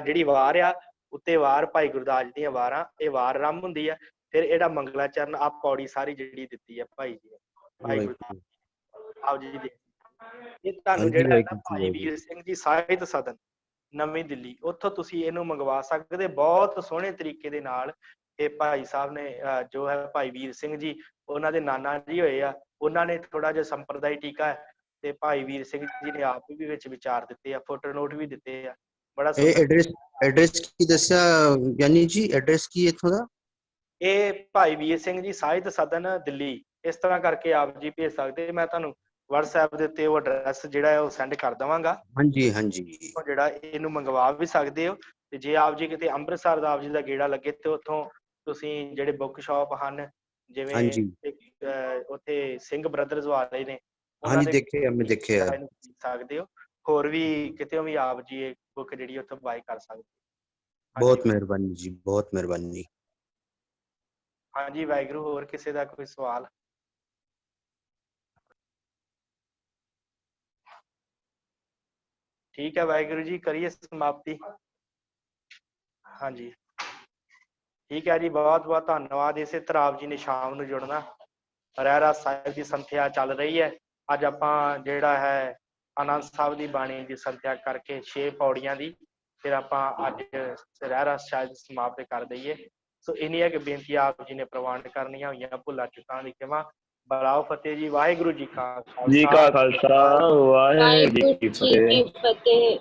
ਜਿਹੜੀ ਵਾਰ ਆ, ਉੱਤੇ ਵਾਰ ਭਾਈ ਗੁਰਦਾਸ ਜੀ ਦੀਆਂ ਵਾਰਾਂ, ਇਹ ਵਾਰ ਆਰੰਭ ਹੁੰਦੀ ਆ। ਫਿਰ ਇਹਦਾ ਮੰਗਲਾਚਰਨ, ਆ ਪੌੜੀ ਸਾਰੀ ਜਿਹੜੀ ਦਿੱਤੀ ਆ ਭਾਈ ਜੀ, ਭਾਈ ਗੁਰਦਾਸ ਆਪ ਜੀ ਦੀ। ਇਹ ਤੁਹਾਨੂੰ ਹਾਂਜੀ ਜਿਹੜਾ ਹੈ ਨਾ, ਵਾਹਿਗੁਰੂ ਜੀ, ਭਾਈ ਵੀਰ ਸਿੰਘ ਜੀ ਸਾਹਿਤ ਸਦਨ, ਨਵੀਂ ਦਿੱਲੀ, ਉੱਥੋਂ ਤੁਸੀਂ ਇਹਨੂੰ ਮੰਗਵਾ ਸਕਦੇ। ਬਹੁਤ ਸੋਹਣੇ ਤਰੀਕੇ ਦੇ ਨਾਲ ਇਹ ਭਾਈ ਸਾਹਿਬ ਨੇ, ਜੋ ਹੈ ਭਾਈ ਵੀਰ ਸਿੰਘ ਜੀ, ਉਹਨਾਂ ਦੇ ਨਾਨਾ ਜੀ ਹੋਏ ਆ, ਉਹਨਾਂ ਨੇ ਥੋੜਾ ਜਿਹਾ ਸੰਪਰਦਾਇ ਟੀਕਾ ਤੇ ਭਾਈ ਵੀਰ ਸਿੰਘ ਜੀ ਨੇ ਆਪ ਵੀ ਵਿੱਚ ਵਿਚਾਰ ਦਿੱਤੇ ਆ, ਫੋਟੋ ਨੋਟ ਵੀ ਦਿੱਤੇ ਆ। ਬੜਾ ਇਹ ਸੁੰਦਰ। ਐਡਰੈਸ ਕੀ ਦੱਸਿਆ ਗਿਆਨੀ ਜੀ? ਐਡਰੈਸ ਕੀ ਇੱਥੋਂ ਦਾ? ਇਹ ਭਾਈ ਵੀਰ ਸਿੰਘ ਜੀ ਸਾਹਿਤ ਸਦਨ, ਦਿੱਲੀ, ਇਸ ਤਰ੍ਹਾਂ ਕਰਕੇ ਆਪ ਜੀ ਭੇਜ ਸਕਦੇ। ਮੈਂ ਤੁਹਾਨੂੰ WhatsApp ਦੇ ਉੱਤੇ ਉਹ ਐਡਰੈਸ ਜਿਹੜਾ ਹੈ ਉਹ ਸੈਂਡ ਕਰ ਦੇਵਾਂਗਾ। ਹਾਂਜੀ ਹਾਂਜੀ। ਜਿਹੜਾ ਇਹਨੂੰ ਮੰਗਵਾ ਵੀ ਸਕਦੇ ਹੋ। ਤੇ ਜੇ ਆਪ ਜੀ ਕਿਤੇ ਅੰਮ੍ਰਿਤਸਰ ਦਾ ਆਪ ਜੀ ਦਾ ਗੇੜਾ ਲੱਗੇ ਤੇ ਉੱਥੋਂ ਤੁਸੀਂ ਜਿਹੜੇ ਬੁੱਕ ਸ਼ਾਪ ਹਨ, ਜਿਵੇਂ ਹਾਂਜੀ ਉੱਥੇ ਸਿੰਘ ਬ੍ਰਦਰਜ਼ ਵਾਲੇ ਨੇ, ਉਹਨਾਂ ਹਾਂਜੀ, ਦੇ ਦੇਖਿਆ ਮੈਂ, ਦੇਖਿਆ। ਖਰੀਦ ਸਕਦੇ ਹੋ। ਹੋਰ ਵੀ ਕਿਤੇ ਵੀ ਆਪ ਜੀ ਇਹ ਬੁੱਕ ਜਿਹੜੀ ਉੱਥੋਂ ਬਾਈ ਕਰ ਸਕਦੇ। ਬਹੁਤ ਮਿਹਰਬਾਨੀ ਜੀ, ਬਹੁਤ ਮਿਹਰਬਾਨੀ। ਹਾਂਜੀ ਵਾਹਿਗੁਰੂ। ਹੋਰ ਕਿਸੇ ਦਾ ਕੋਈ ਸਵਾਲ? ਠੀਕ ਹੈ ਵਾਹਿਗੁਰੂ ਜੀ, ਕਰੀਏ ਸਮਾਪਤੀ। ਹਾਂਜੀ ਠੀਕ ਹੈ ਜੀ, ਬਹੁਤ ਬਹੁਤ ਧੰਨਵਾਦ। ਇਸੇ ਤਰ੍ਹਾਂ ਆਪ ਜੀ ਨੇ ਸ਼ਾਮ ਨੂੰ ਜੁੜਨਾ। ਰਹਿਰਾਸ ਸਾਹਿਬ ਦੀ ਸੰਥਿਆ ਚੱਲ ਰਹੀ ਹੈ। ਅੱਜ ਆਪਾਂ ਜਿਹੜਾ ਹੈ ਆਨੰਦ ਸਾਹਿਬ ਦੀ ਬਾਣੀ ਦੀ ਸੰਥਿਆ ਕਰਕੇ 6 ਪੌੜੀਆਂ ਦੀ, ਫਿਰ ਆਪਾਂ ਅੱਜ ਰਹਿਰਾਸ ਸਾਹਿਬ ਸਮਾਪਤ ਕਰ ਦਈਏ। ਸੋ ਇੰਨੀਆਂ ਕਿ ਬੇਨਤੀ ਆਪ ਜੀ ਨੇ ਪ੍ਰਵਾਨ ਕਰਨੀਆਂ ਹੋਈਆਂ, ਭੁੱਲਾਂ ਚੁੱਕਾਂ ਦੀ ਖਿਮਾ। ਬਲਾਓ ਫਤਿਹ ਜੀ। ਵਾਹਿਗੁਰੂ ਜੀ ਕਾ ਖਾਲਸਾ, ਵਾਹਿਗੁਰੂ ਜੀ ਕੀ ਫਤਿਹ।